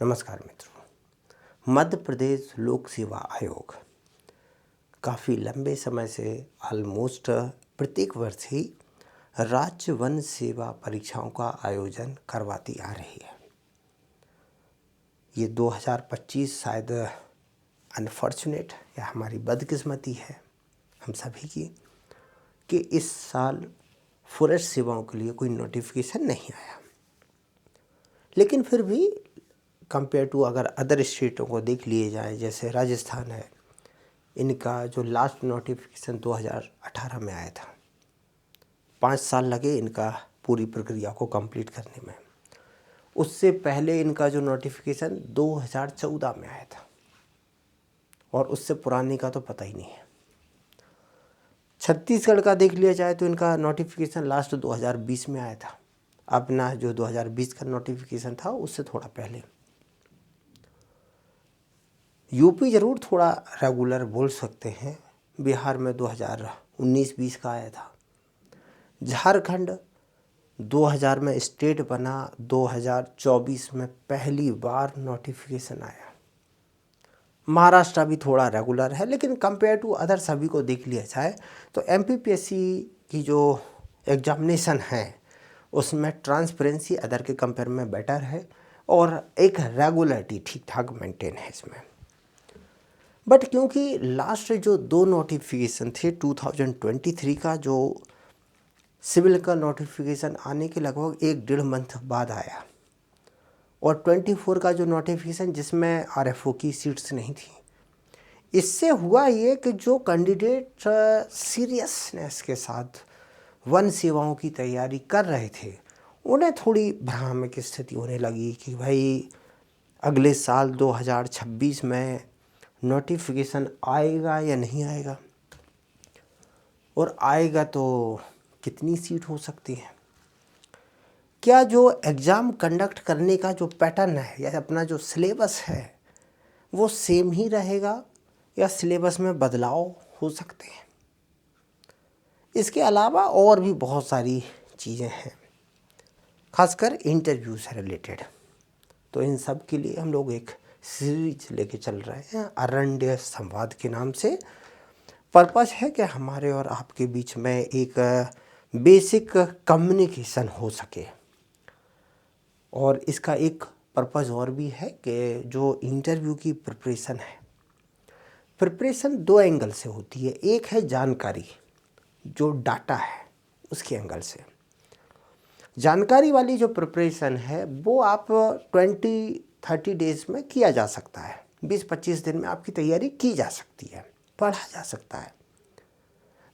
नमस्कार मित्रों। मध्य प्रदेश लोक सेवा आयोग काफ़ी लंबे समय से ऑलमोस्ट प्रत्येक वर्ष ही राज्य वन सेवा परीक्षाओं का आयोजन करवाती आ रही है। ये 2025 शायद अनफॉर्चुनेट या हमारी बदकिस्मती है हम सभी की कि इस साल फॉरेस्ट सेवाओं के लिए कोई नोटिफिकेशन नहीं आया। लेकिन फिर भी कंपेयर टू अगर अदर स्टेटों को देख लिए जाए, जैसे राजस्थान है, इनका जो लास्ट नोटिफिकेशन 2018 में आया था, 5 साल लगे इनका पूरी प्रक्रिया को कंप्लीट करने में। उससे पहले इनका जो नोटिफिकेशन 2014 में आया था और उससे पुराने का तो पता ही नहीं है। छत्तीसगढ़ का देख लिया जाए तो इनका नोटिफिकेशन लास्ट 2020 में आया था। अपना जो 2020 का नोटिफिकेशन था उससे थोड़ा पहले। यूपी ज़रूर थोड़ा रेगुलर बोल सकते हैं, बिहार में 2019-20 का आया था। झारखंड 2000 में स्टेट बना, 2024 में पहली बार नोटिफिकेशन आया। महाराष्ट्र भी थोड़ा रेगुलर है, लेकिन कंपेयर टू अदर सभी को देख लिया जाए तो एमपीपीएससी की जो एग्जामिनेशन है उसमें ट्रांसपेरेंसी अदर के कंपेयर में बेटर है और एक रेगुलरिटी ठीक ठाक मेंटेन है इसमें। बट क्योंकि लास्ट जो 2 नोटिफिकेशन थे, 2023 का जो सिविल का नोटिफिकेशन आने के लगभग 1-1.5 मंथ बाद आया और 24 का जो नोटिफिकेशन जिसमें आरएफओ की सीट्स नहीं थी, इससे हुआ ये कि जो कैंडिडेट सीरियसनेस के साथ वन सेवाओं की तैयारी कर रहे थे उन्हें थोड़ी भ्रामक स्थिति होने लगी कि भाई अगले साल 2026 में नोटिफिकेशन आएगा या नहीं आएगा, और आएगा तो कितनी सीट हो सकती है, क्या जो एग्ज़ाम कंडक्ट करने का जो पैटर्न है या अपना जो सिलेबस है वो सेम ही रहेगा या सिलेबस में बदलाव हो सकते हैं। इसके अलावा और भी बहुत सारी चीज़ें हैं, खासकर इंटरव्यू से रिलेटेड। तो इन सब के लिए हम लोग एक सीरीज लेके चल रहे हैं अरण्य संवाद के नाम से। पर्पस है कि हमारे और आपके बीच में एक बेसिक कम्युनिकेशन हो सके, और इसका एक पर्पस और भी है कि जो इंटरव्यू की प्रिपरेशन है, प्रिपरेशन 2 एंगल से होती है। एक है जानकारी, जो डाटा है उसके एंगल से। जानकारी वाली जो प्रिपरेशन है वो आप 20-30 डेज़ में किया जा सकता है, 20-25 दिन में आपकी तैयारी की जा सकती है, पढ़ा जा सकता है।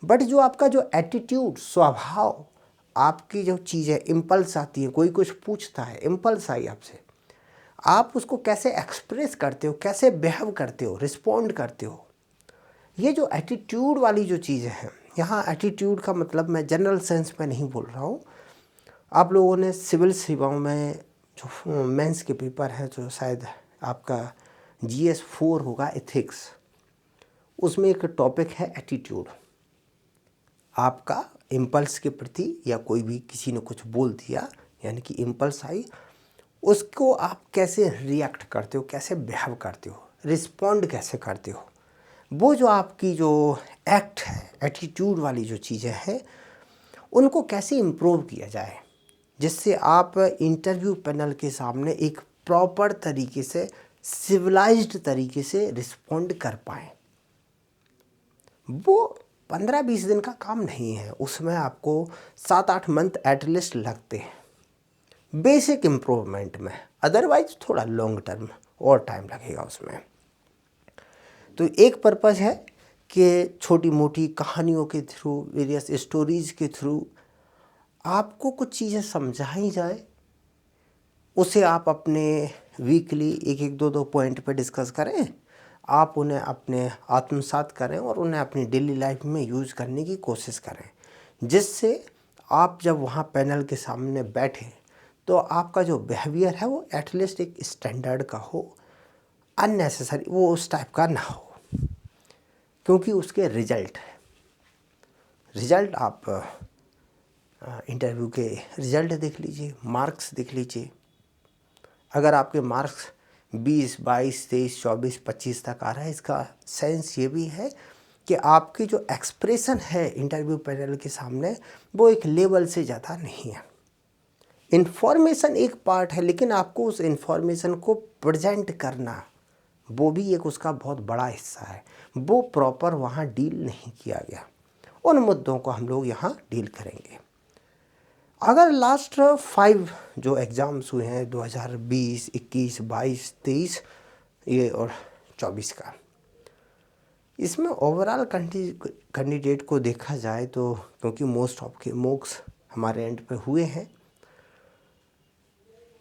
बट जो आपका जो एटीट्यूड, स्वभाव, आपकी जो चीज़ें इम्पल्स आती है, कोई कुछ पूछता है, इम्पल्स आई आपसे, आप उसको कैसे एक्सप्रेस करते हो, कैसे बिहेव करते हो, रिस्पॉन्ड करते हो, ये जो एटीट्यूड वाली जो चीज़ें हैं, यहाँ एटीट्यूड का मतलब मैं जनरल सेंस में नहीं बोल रहा हूँ। आप लोगों ने सिविल सेवाओं में जो मेंस के पेपर हैं, जो शायद आपका GS 4 होगा, एथिक्स, उसमें एक टॉपिक है एटीट्यूड। आपका इम्पल्स के प्रति, या कोई भी किसी ने कुछ बोल दिया यानी कि इम्पल्स आई, उसको आप कैसे रिएक्ट करते हो, कैसे बिहेव करते हो, रिस्पॉन्ड कैसे करते हो, वो जो आपकी जो एक्ट है, एटीट्यूड वाली जो चीज़ें हैं, उनको कैसे इम्प्रूव किया जाए जिससे आप इंटरव्यू पैनल के सामने एक प्रॉपर तरीके से, सिविलाइज्ड तरीके से रिस्पॉन्ड कर पाएँ। वो 15-20 दिन का काम नहीं है, उसमें आपको 7-8 मंथ एटलीस्ट लगते हैं बेसिक इम्प्रूवमेंट में। अदरवाइज थोड़ा लॉन्ग टर्म और टाइम लगेगा उसमें। तो एक पर्पज़ है कि छोटी मोटी कहानियों के थ्रू, वेरियस स्टोरीज़ के थ्रू आपको कुछ चीज़ें समझाई जाए, उसे आप अपने वीकली 1-1, 2-2 पॉइंट पे डिस्कस करें, आप उन्हें अपने आत्मसात करें और उन्हें अपनी डेली लाइफ में यूज़ करने की कोशिश करें, जिससे आप जब वहाँ पैनल के सामने बैठें तो आपका जो बिहेवियर है वो एटलीस्ट एक स्टैंडर्ड का हो, अननेसेसरी वो उस टाइप का ना हो, क्योंकि उसके रिजल्ट आप इंटरव्यू के रिजल्ट देख लीजिए, मार्क्स देख लीजिए। अगर आपके मार्क्स 20, 22, 23, 24, 25 तक आ रहा है। इसका सेंस ये भी है कि आपकी जो एक्सप्रेशन है इंटरव्यू पैनल के सामने वो एक लेवल से ज़्यादा नहीं है। इन्फॉर्मेशन एक पार्ट है, लेकिन आपको उस इन्फॉर्मेशन को प्रेजेंट करना वो भी एक उसका बहुत बड़ा हिस्सा है। वो प्रॉपर वहाँ डील नहीं किया गया। उन मुद्दों को हम लोग यहाँ डील करेंगे। अगर लास्ट 5 जो एग्ज़ाम्स हुए हैं 2020, 21, 22, 23 ये और 24 का, इसमें ओवरऑल कैंडिडेट को देखा जाए तो, क्योंकि मोस्ट ऑफ के मॉक्स हमारे एंड पे हुए हैं,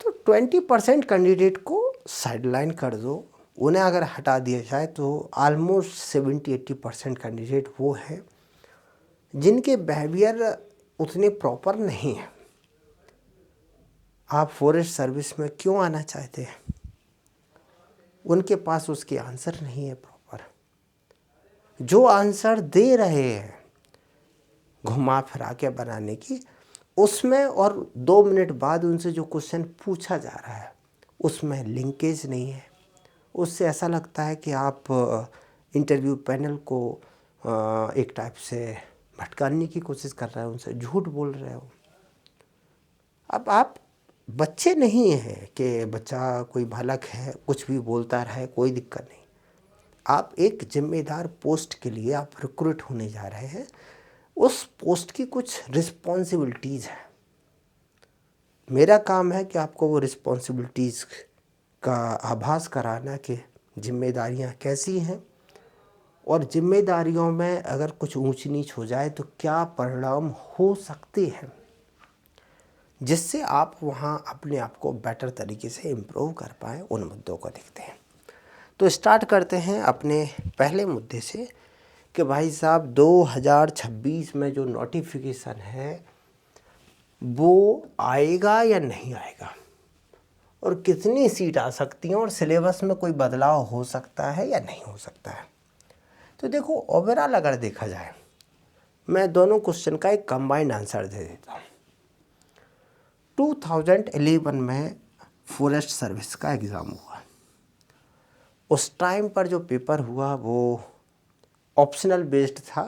तो 20% कैंडिडेट को साइडलाइन कर दो। उन्हें अगर हटा दिया जाए तो ऑलमोस्ट 70-80% कैंडिडेट वो हैं जिनके बिहेवियर उतने प्रॉपर नहीं है। आप फॉरेस्ट सर्विस में क्यों आना चाहते हैं? उनके पास उसके आंसर नहीं है प्रॉपर। जो आंसर दे रहे हैं घुमा फिरा के बनाने की, उसमें और 2 मिनट बाद उनसे जो क्वेश्चन पूछा जा रहा है उसमें लिंकेज नहीं है। उससे ऐसा लगता है कि आप इंटरव्यू पैनल को एक टाइप से भटकाने की कोशिश कर रहे हो, उनसे झूठ बोल रहे हो। अब आप बच्चे नहीं हैं कि बच्चा कोई बालक है कुछ भी बोलता रहे, कोई दिक्कत नहीं। आप एक जिम्मेदार पोस्ट के लिए आप रिक्रूट होने जा रहे हैं। उस पोस्ट की कुछ रिस्पॉन्सिबिलिटीज़ हैं। मेरा काम है कि आपको वो रिस्पॉन्सिबिलिटीज़ का आभास कराना कि जिम्मेदारियां कैसी हैं, और जिम्मेदारियों में अगर कुछ ऊंच नीच हो जाए तो क्या परिणाम हो सकते हैं, जिससे आप वहाँ अपने आप को बेटर तरीके से इम्प्रूव कर पाएँ। उन मुद्दों को देखते हैं। तो स्टार्ट करते हैं अपने पहले मुद्दे से कि भाई साहब 2026 में जो नोटिफिकेशन है वो आएगा या नहीं आएगा, और कितनी सीट आ सकती हैं, और सिलेबस में कोई बदलाव हो सकता है या नहीं हो सकता है। तो देखो, ओवरऑल अगर देखा जाए, मैं दोनों क्वेश्चन का एक कंबाइंड आंसर दे देता हूँ। 2011 में फॉरेस्ट सर्विस का एग्ज़ाम हुआ। उस टाइम पर जो पेपर हुआ वो ऑप्शनल बेस्ड था।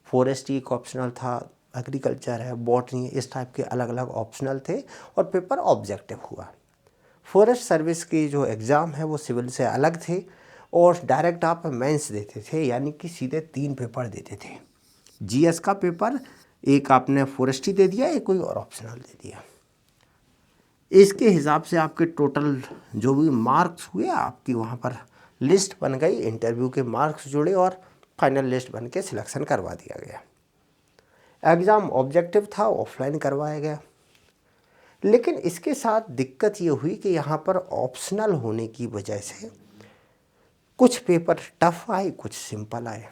फॉरेस्ट एक ऑप्शनल था, एग्रीकल्चर है, बॉटनी, इस टाइप के अलग अलग ऑप्शनल थे, और पेपर ऑब्जेक्टिव हुआ। फॉरेस्ट सर्विस की जो एग्ज़ाम है वो सिविल से अलग थे, और डायरेक्ट आप मेंस देते थे, यानी कि सीधे 3 पेपर देते थे। जीएस का पेपर एक आपने फॉरेस्ट्री दे दिया, एक कोई और ऑप्शनल दे दिया। इसके हिसाब से आपके टोटल जो भी मार्क्स हुए, आपकी वहाँ पर लिस्ट बन गई, इंटरव्यू के मार्क्स जुड़े और फाइनल लिस्ट बन के सिलेक्शन करवा दिया गया। एग्ज़ाम ऑब्जेक्टिव था, ऑफलाइन करवाया गया। लेकिन इसके साथ दिक्कत ये हुई कि यहाँ पर ऑप्शनल होने की वजह से कुछ पेपर टफ आए, कुछ सिंपल आए।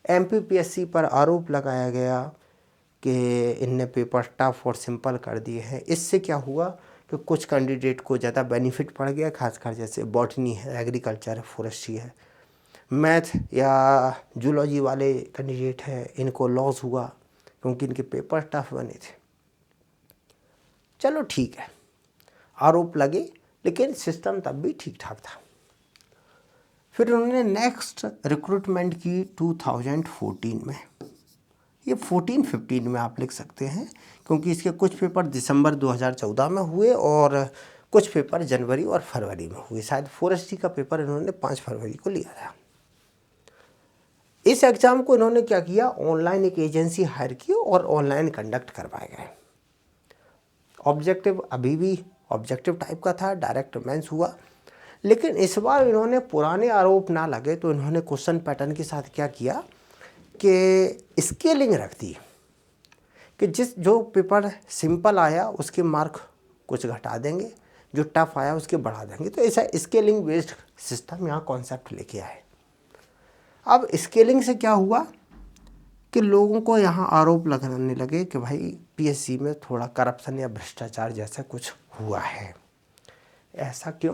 एमपीपीएससी पर आरोप लगाया गया कि इनने पेपर टफ और सिंपल कर दिए हैं। इससे क्या हुआ कि कुछ कैंडिडेट को ज़्यादा बेनिफिट पड़ गया, खासकर जैसे बॉटनी है, एग्रीकल्चर है, फॉरेस्ट्री है। मैथ या जूलॉजी वाले कैंडिडेट हैं, इनको लॉस हुआ क्योंकि इनके पेपर टफ बने थे। चलो ठीक है, आरोप लगे, लेकिन सिस्टम तब भी ठीक ठाक था। फिर उन्होंने नेक्स्ट रिक्रूटमेंट की 2014 में। ये 14-15 में आप लिख सकते हैं, क्योंकि इसके कुछ पेपर दिसंबर 2014 में हुए और कुछ पेपर जनवरी और फरवरी में हुए। शायद फॉरेस्ट्री का पेपर इन्होंने 5 फरवरी को लिया था। इस एग्ज़ाम को इन्होंने क्या किया, ऑनलाइन एक एजेंसी हायर की और ऑनलाइन कंडक्ट करवाए गए। ऑब्जेक्टिव अभी भी ऑब्जेक्टिव टाइप का था, डायरेक्ट मेंस हुआ। लेकिन इस बार इन्होंने पुराने आरोप ना लगे तो इन्होंने क्वेश्चन पैटर्न के साथ क्या किया कि स्केलिंग रख दी, कि जो पेपर सिंपल आया उसके मार्क कुछ घटा देंगे, जो टफ आया उसके बढ़ा देंगे। तो ऐसा स्केलिंग बेस्ड सिस्टम यहाँ कॉन्सेप्ट लेके आए। अब स्केलिंग से क्या हुआ कि लोगों को यहाँ आरोप लगाने लगे कि भाई पीएससी में थोड़ा करप्शन या भ्रष्टाचार जैसा कुछ हुआ है। ऐसा क्यों?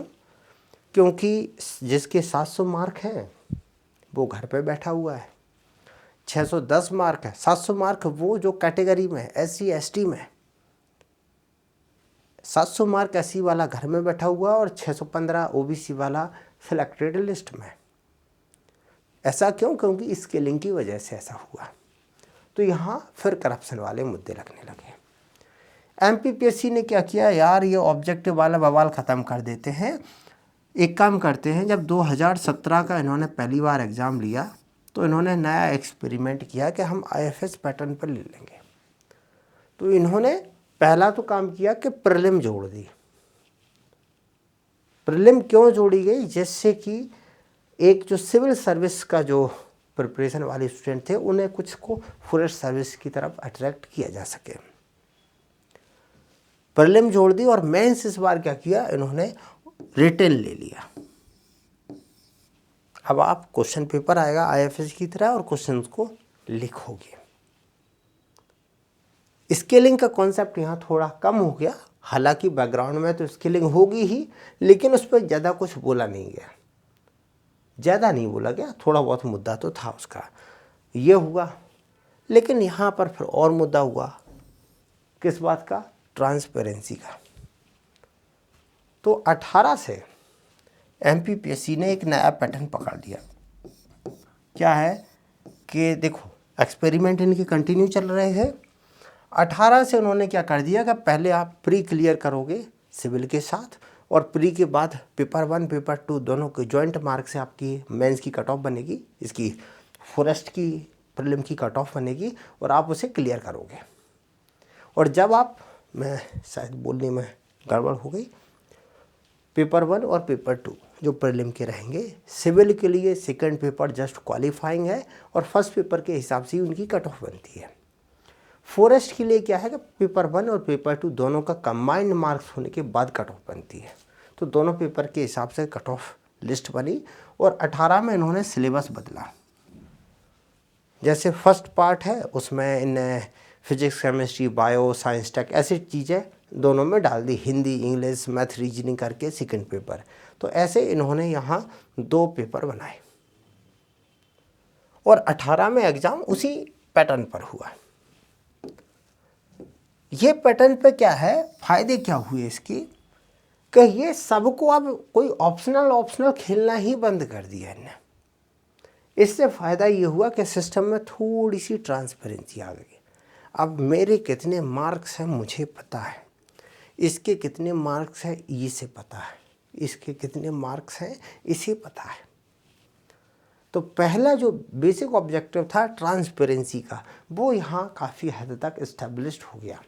क्योंकि जिसके 700 मार्क हैं वो घर पे बैठा हुआ है, 610 मार्क है, 700 मार्क वो जो कैटेगरी में है, SC ST में, 700 मार्क एससी वाला घर में बैठा हुआ और 615 ओबीसी वाला सिलेक्टेड लिस्ट में। ऐसा क्यों? क्योंकि स्केलिंग की वजह से ऐसा हुआ। तो यहाँ फिर करप्शन वाले मुद्दे लगने लगे। एमपीपीएससी ने क्या किया, यार ये ऑब्जेक्टिव वाला बवाल ख़त्म कर देते हैं। एक काम करते हैं, जब 2017 का इन्होंने पहली बार एग्ज़ाम लिया तो इन्होंने नया एक्सपेरिमेंट किया कि हम आईएफएस पैटर्न पर ले लेंगे। तो इन्होंने पहला तो काम किया कि प्रीलिम जोड़ दी। प्रीलिम क्यों जोड़ी गई? जिससे कि एक जो सिविल सर्विस का जो प्रिपरेशन वाले स्टूडेंट थे उन्हें कुछ को फॉरेस्ट सर्विस की तरफ अट्रैक्ट किया जा सके। प्रीलिम जोड़ दी और मेंस इस बार क्या किया, इन्होंने रिटन ले लिया। अब आप क्वेश्चन पेपर आएगा आईएफएस की तरह और क्वेश्चन को लिखोगे। स्केलिंग का कॉन्सेप्ट यहाँ थोड़ा कम हो गया, हालांकि बैकग्राउंड में तो स्केलिंग होगी ही, लेकिन उस पर ज़्यादा कुछ बोला नहीं गया, ज़्यादा नहीं बोला गया। थोड़ा बहुत मुद्दा तो था उसका, ये हुआ। लेकिन यहाँ पर फिर और मुद्दा हुआ, किस बात का? ट्रांसपेरेंसी का। तो 18 से एमपीपीएससी ने एक नया पैटर्न पकड़ लिया। क्या है कि देखो, एक्सपेरिमेंट इनके कंटिन्यू चल रहे हैं। 18 से उन्होंने क्या कर दिया कि पहले आप प्री क्लियर करोगे सिविल के साथ, और प्री के बाद पेपर 1 पेपर 2 दोनों के जॉइंट मार्क से आपकी मेंस की कट ऑफ बनेगी, इसकी फॉरेस्ट की प्रीलिम की कट ऑफ बनेगी और आप उसे क्लियर करोगे। और जब आप, मैं शायद बोलने में गड़बड़ हो गई, पेपर 1 और पेपर 2 जो प्रीलिम के रहेंगे, सिविल के लिए सेकंड पेपर जस्ट क्वालिफाइंग है और फर्स्ट पेपर के हिसाब से ही उनकी कट ऑफ बनती है। फॉरेस्ट के लिए क्या है कि पेपर 1 और पेपर 2 दोनों का कंबाइंड मार्क्स होने के बाद कट ऑफ बनती है। तो दोनों पेपर के हिसाब से कट ऑफ लिस्ट बनी और 18 में इन्होंने सिलेबस बदला। जैसे फर्स्ट पार्ट है उसमें in physics chemistry bio science tech ऐसी चीज़ें दोनों में डाल दी, हिंदी इंग्लिश मैथ रीजनिंग करके सेकंड पेपर। तो ऐसे इन्होंने यहाँ 2 पेपर बनाए और 18 में एग्ज़ाम उसी पैटर्न पर हुआ। ये पैटर्न पे क्या है, फ़ायदे क्या हुए इसके, कि ये सबको अब कोई ऑप्शनल खेलना ही बंद कर दिया है। इससे फ़ायदा ये हुआ कि सिस्टम में थोड़ी सी ट्रांसपेरेंसी आ गई। अब मेरे कितने मार्क्स हैं मुझे पता है, इसके कितने मार्क्स हैं इसे पता है, इसके कितने मार्क्स हैं इसे पता है। तो पहला जो बेसिक ऑब्जेक्टिव था ट्रांसपेरेंसी का, वो यहाँ काफ़ी हद तक इस्टेब्लिश्ड हो गया।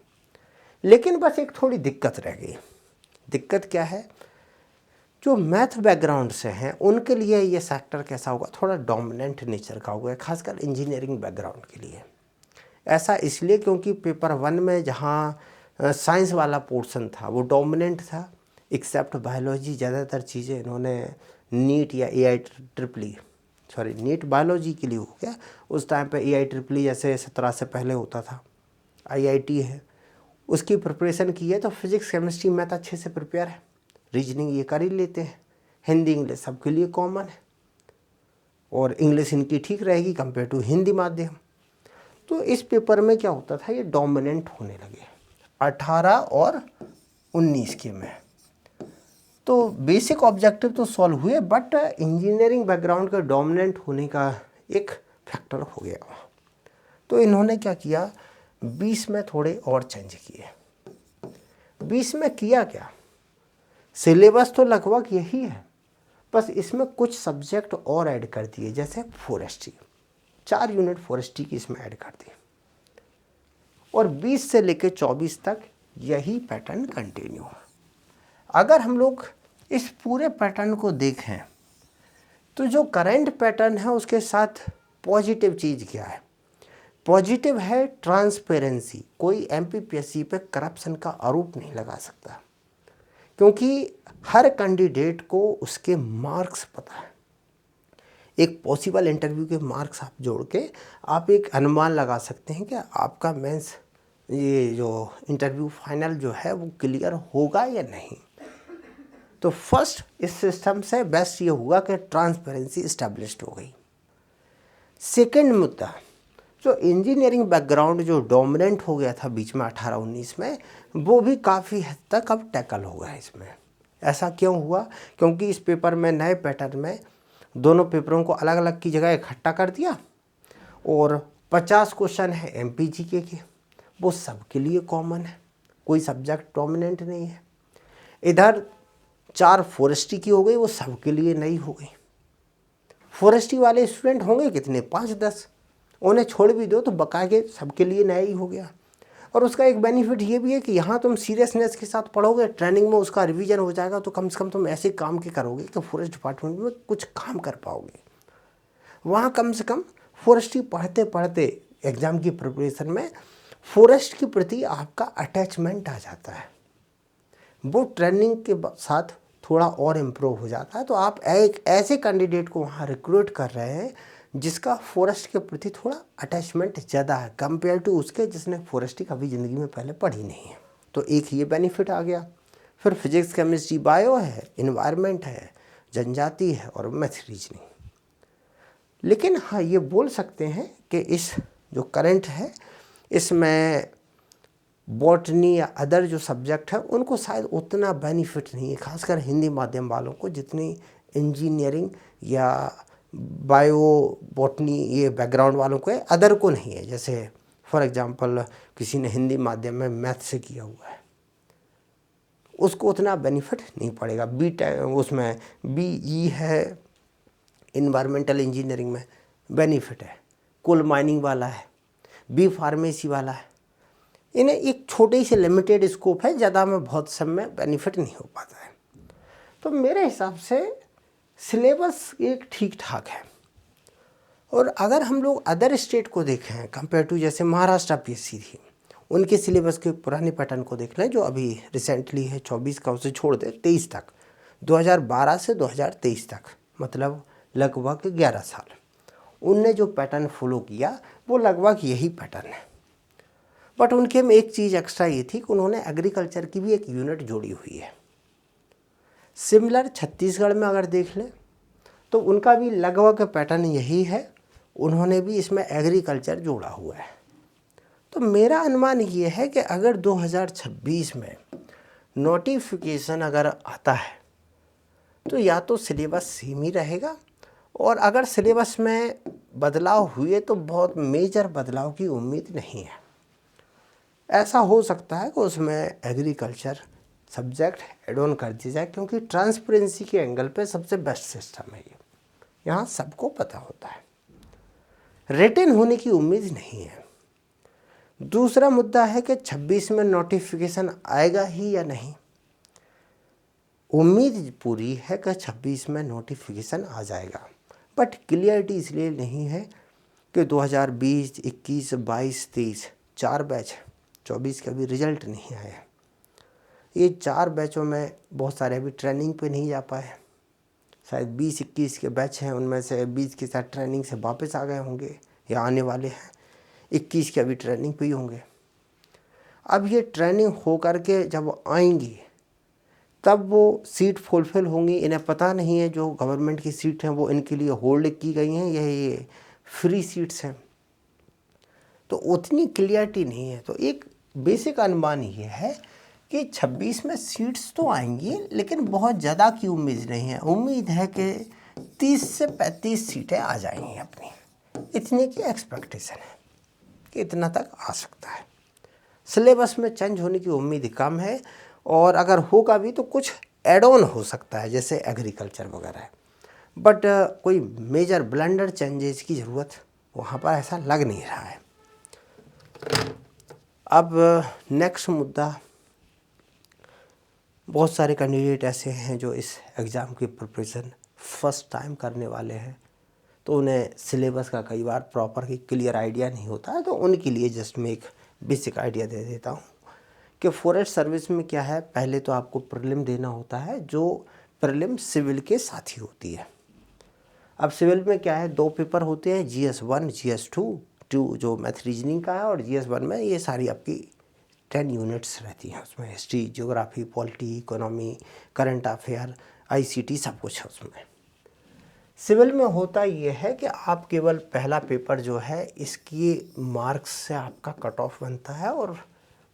लेकिन बस एक थोड़ी दिक्कत रह गई। दिक्कत क्या है? जो मैथ बैकग्राउंड से हैं उनके लिए ये सेक्टर कैसा होगा, थोड़ा डोमिनेंट नेचर का होगा, खासकर इंजीनियरिंग बैकग्राउंड के लिए। ऐसा इसलिए क्योंकि पेपर 1 में जहाँ साइंस वाला पोर्शन था वो डोमिनेंट था, एक्सेप्ट बायोलॉजी। ज़्यादातर चीज़ें इन्होंने नीट या नीट बायोलॉजी के लिए हो गया। उस टाइम पे AIEEE जैसे 17 से पहले होता था, IIT है, उसकी प्रिपरेशन की है। तो फिजिक्स केमिस्ट्री मैथ अच्छे से प्रिपेयर है, रीजनिंग ये कर ही लेते हैं, हिंदी इंग्लिश सबके लिए कॉमन है और इंग्लिश इनकी ठीक रहेगी कंपेयर टू हिंदी माध्यम। तो इस पेपर में क्या होता था, ये डोमिनेंट होने लगे 18 और 19 के में। तो बेसिक ऑब्जेक्टिव तो सॉल्व हुए, बट इंजीनियरिंग बैकग्राउंड का डोमिनेंट होने का एक फैक्टर हो गया। तो इन्होंने क्या किया, 20 में थोड़े और चेंज किए। 20 में किया क्या, सिलेबस तो लगभग यही है, बस इसमें कुछ सब्जेक्ट और ऐड कर दिए, जैसे फॉरेस्ट्री, 4 यूनिट फॉरेस्ट्री की इसमें ऐड कर दी। और 20 से लेकर 24 तक यही पैटर्न कंटिन्यू है। अगर हम लोग इस पूरे पैटर्न को देखें तो जो करंट पैटर्न है उसके साथ पॉजिटिव चीज़ क्या है? पॉजिटिव है ट्रांसपेरेंसी। कोई एमपीपीएससी पे करप्शन का आरोप नहीं लगा सकता, क्योंकि हर कैंडिडेट को उसके मार्क्स पता है। एक पॉसिबल इंटरव्यू के मार्क्स आप जोड़ के आप एक अनुमान लगा सकते हैं कि आपका मेंस ये जो इंटरव्यू फाइनल जो है वो क्लियर होगा या नहीं। तो फर्स्ट इस सिस्टम से बेस्ट ये हुआ कि ट्रांसपेरेंसी इस्टेब्लिश्ड हो गई। सेकंड मुद्दा, जो इंजीनियरिंग बैकग्राउंड जो डोमिनेंट हो गया था बीच में 18-19 में, वो भी काफ़ी हद तक अब टैकल हो गया इसमें। ऐसा क्यों हुआ? क्योंकि इस पेपर में नए पैटर्न में दोनों पेपरों को अलग अलग की जगह इकट्ठा कर दिया और 50 क्वेश्चन है MPGK के, वो सबके लिए कॉमन है, कोई सब्जेक्ट डोमिनेंट नहीं है। इधर 4 फॉरेस्ट्री की हो गई, वो सबके लिए नई हो गई। फॉरेस्ट्री वाले स्टूडेंट होंगे कितने, 5-10, उन्हें छोड़ भी दो तो बकाये सबके लिए नया ही हो गया। और उसका एक बेनिफिट ये भी है कि यहाँ तुम सीरियसनेस के साथ पढ़ोगे, ट्रेनिंग में उसका रिवीजन हो जाएगा, तो कम से कम तुम ऐसे काम के करोगे कि फॉरेस्ट डिपार्टमेंट में कुछ काम कर पाओगे। वहाँ कम से कम फॉरेस्ट्री पढ़ते पढ़ते एग्ज़ाम की प्रिपरेशन में फॉरेस्ट के प्रति आपका अटैचमेंट आ जाता है, वो ट्रेनिंग के साथ थोड़ा और इम्प्रूव हो जाता है। तो आप एक ऐसे कैंडिडेट को वहाँ रिक्रूट कर रहे हैं जिसका फॉरेस्ट के प्रति थोड़ा अटैचमेंट ज़्यादा है कंपेयर टू उसके जिसने फॉरेस्ट्री कभी ज़िंदगी में पहले पढ़ी नहीं है। तो एक ये बेनिफिट आ गया। फिर फिजिक्स, केमिस्ट्री, बायो है, इन्वायरमेंट है, जनजाति है और मैथ रीजनिंग। लेकिन हाँ, ये बोल सकते हैं कि इस जो करंट है इसमें बॉटनी या अदर जो सब्जेक्ट है उनको शायद उतना बेनिफिट नहीं है, खासकर हिंदी माध्यम वालों को, जितनी इंजीनियरिंग या बायो बॉटनी ये बैकग्राउंड वालों को है, अदर को नहीं है। जैसे फॉर एग्जांपल किसी ने हिंदी माध्यम में मैथ से किया हुआ है, उसको उतना बेनिफिट नहीं पड़ेगा। उसमें BE है, इन्वायरमेंटल इंजीनियरिंग में बेनिफिट है, कोल माइनिंग वाला है, B फार्मेसी वाला है, इन्हें एक छोटे से लिमिटेड स्कोप है, ज़्यादा में बहुत सब में बेनिफिट नहीं हो पाता है। तो मेरे हिसाब से सिलेबस एक ठीक ठाक है। और अगर हम लोग अदर स्टेट को देखें कंपेयर टू, जैसे महाराष्ट्र PSC थी, उनके सिलेबस के पुराने पैटर्न को देख लें जो अभी रिसेंटली है 24 का, उसे छोड़ दे 23 तक, 2012 से 2023 तक, मतलब लगभग 11 साल उनने जो पैटर्न फॉलो किया वो लगभग यही पैटर्न है। बट उनके में एक चीज़ एक्स्ट्रा ये थी कि उन्होंने एग्रीकल्चर की भी एक यूनिट जोड़ी हुई है। सिमिलर छत्तीसगढ़ में अगर देख लें तो उनका भी लगभग पैटर्न यही है, उन्होंने भी इसमें एग्रीकल्चर जोड़ा हुआ है। तो मेरा अनुमान ये है कि अगर 2026 में नोटिफिकेशन अगर आता है तो या तो सिलेबस सेम ही रहेगा, और अगर सिलेबस में बदलाव हुए तो बहुत मेजर बदलाव की उम्मीद नहीं है। ऐसा हो सकता है कि उसमें एग्रीकल्चर सब्जेक्ट एड ऑन कर दिया जाए, क्योंकि ट्रांसपेरेंसी के एंगल पे सबसे बेस्ट सिस्टम है ये, यहाँ सबको पता होता है, रिटन होने की उम्मीद नहीं है। दूसरा मुद्दा है कि 26 में नोटिफिकेशन आएगा ही या नहीं। उम्मीद पूरी है कि 26 में नोटिफिकेशन आ जाएगा, बट क्लियरिटी इसलिए नहीं है कि 2020, 21, 22, 23 4 बैच, 24 का भी रिजल्ट नहीं आया। ये 4 बैचों में बहुत सारे अभी ट्रेनिंग पे नहीं जा पाए, शायद 20-21 के बैच हैं, उनमें से 20 के साथ ट्रेनिंग से वापस आ गए होंगे या आने वाले हैं, 21 के अभी ट्रेनिंग पे ही होंगे। अब ये ट्रेनिंग हो करके जब आएंगी तब वो सीट फुलफिल होंगी, इन्हें पता नहीं है जो गवर्नमेंट की सीट हैं वो इनके लिए होल्ड की गई हैं, ये फ्री सीट्स हैं, तो उतनी क्लियरिटी नहीं है। तो एक बेसिक अनुमान ये है कि 26 में सीट्स तो आएंगी लेकिन बहुत ज़्यादा की उम्मीद नहीं है। उम्मीद है कि 30 से 35 सीटें आ जाएंगी अपनी, इतने की एक्सपेक्टेशन है कि इतना तक आ सकता है। सिलेबस में चेंज होने की उम्मीद कम है, और अगर होगा भी तो कुछ एड ऑन हो सकता है जैसे एग्रीकल्चर वगैरह है, बट कोई मेजर ब्लंडर चेंजेस की ज़रूरत वहाँ पर ऐसा लग नहीं रहा है। अब नेक्स्ट मुद्दा, बहुत सारे कैंडिडेट ऐसे हैं जो इस एग्ज़ाम की प्रिपरेशन फर्स्ट टाइम करने वाले हैं, तो उन्हें सिलेबस का कई बार प्रॉपर की क्लियर आइडिया नहीं होता है। तो उनके लिए जस्ट मैं एक बेसिक आइडिया दे देता हूँ कि फॉरेस्ट सर्विस में क्या है, पहले तो आपको प्रीलिम देना होता है, जो प्रीलिम सिविल के साथ ही होती है। अब सिविल में क्या है, 2 पेपर होते हैं, GS1, GS2 जो मैथ रीजनिंग का है, और GS1 में ये सारी आपकी 10 यूनिट्स रहती हैं, उसमें history, geography, polity, economy, current affair, ICT सब कुछ है उसमें। सिविल में होता ये है कि आप केवल पहला पेपर जो है इसकी मार्क्स से आपका कट ऑफ बनता है और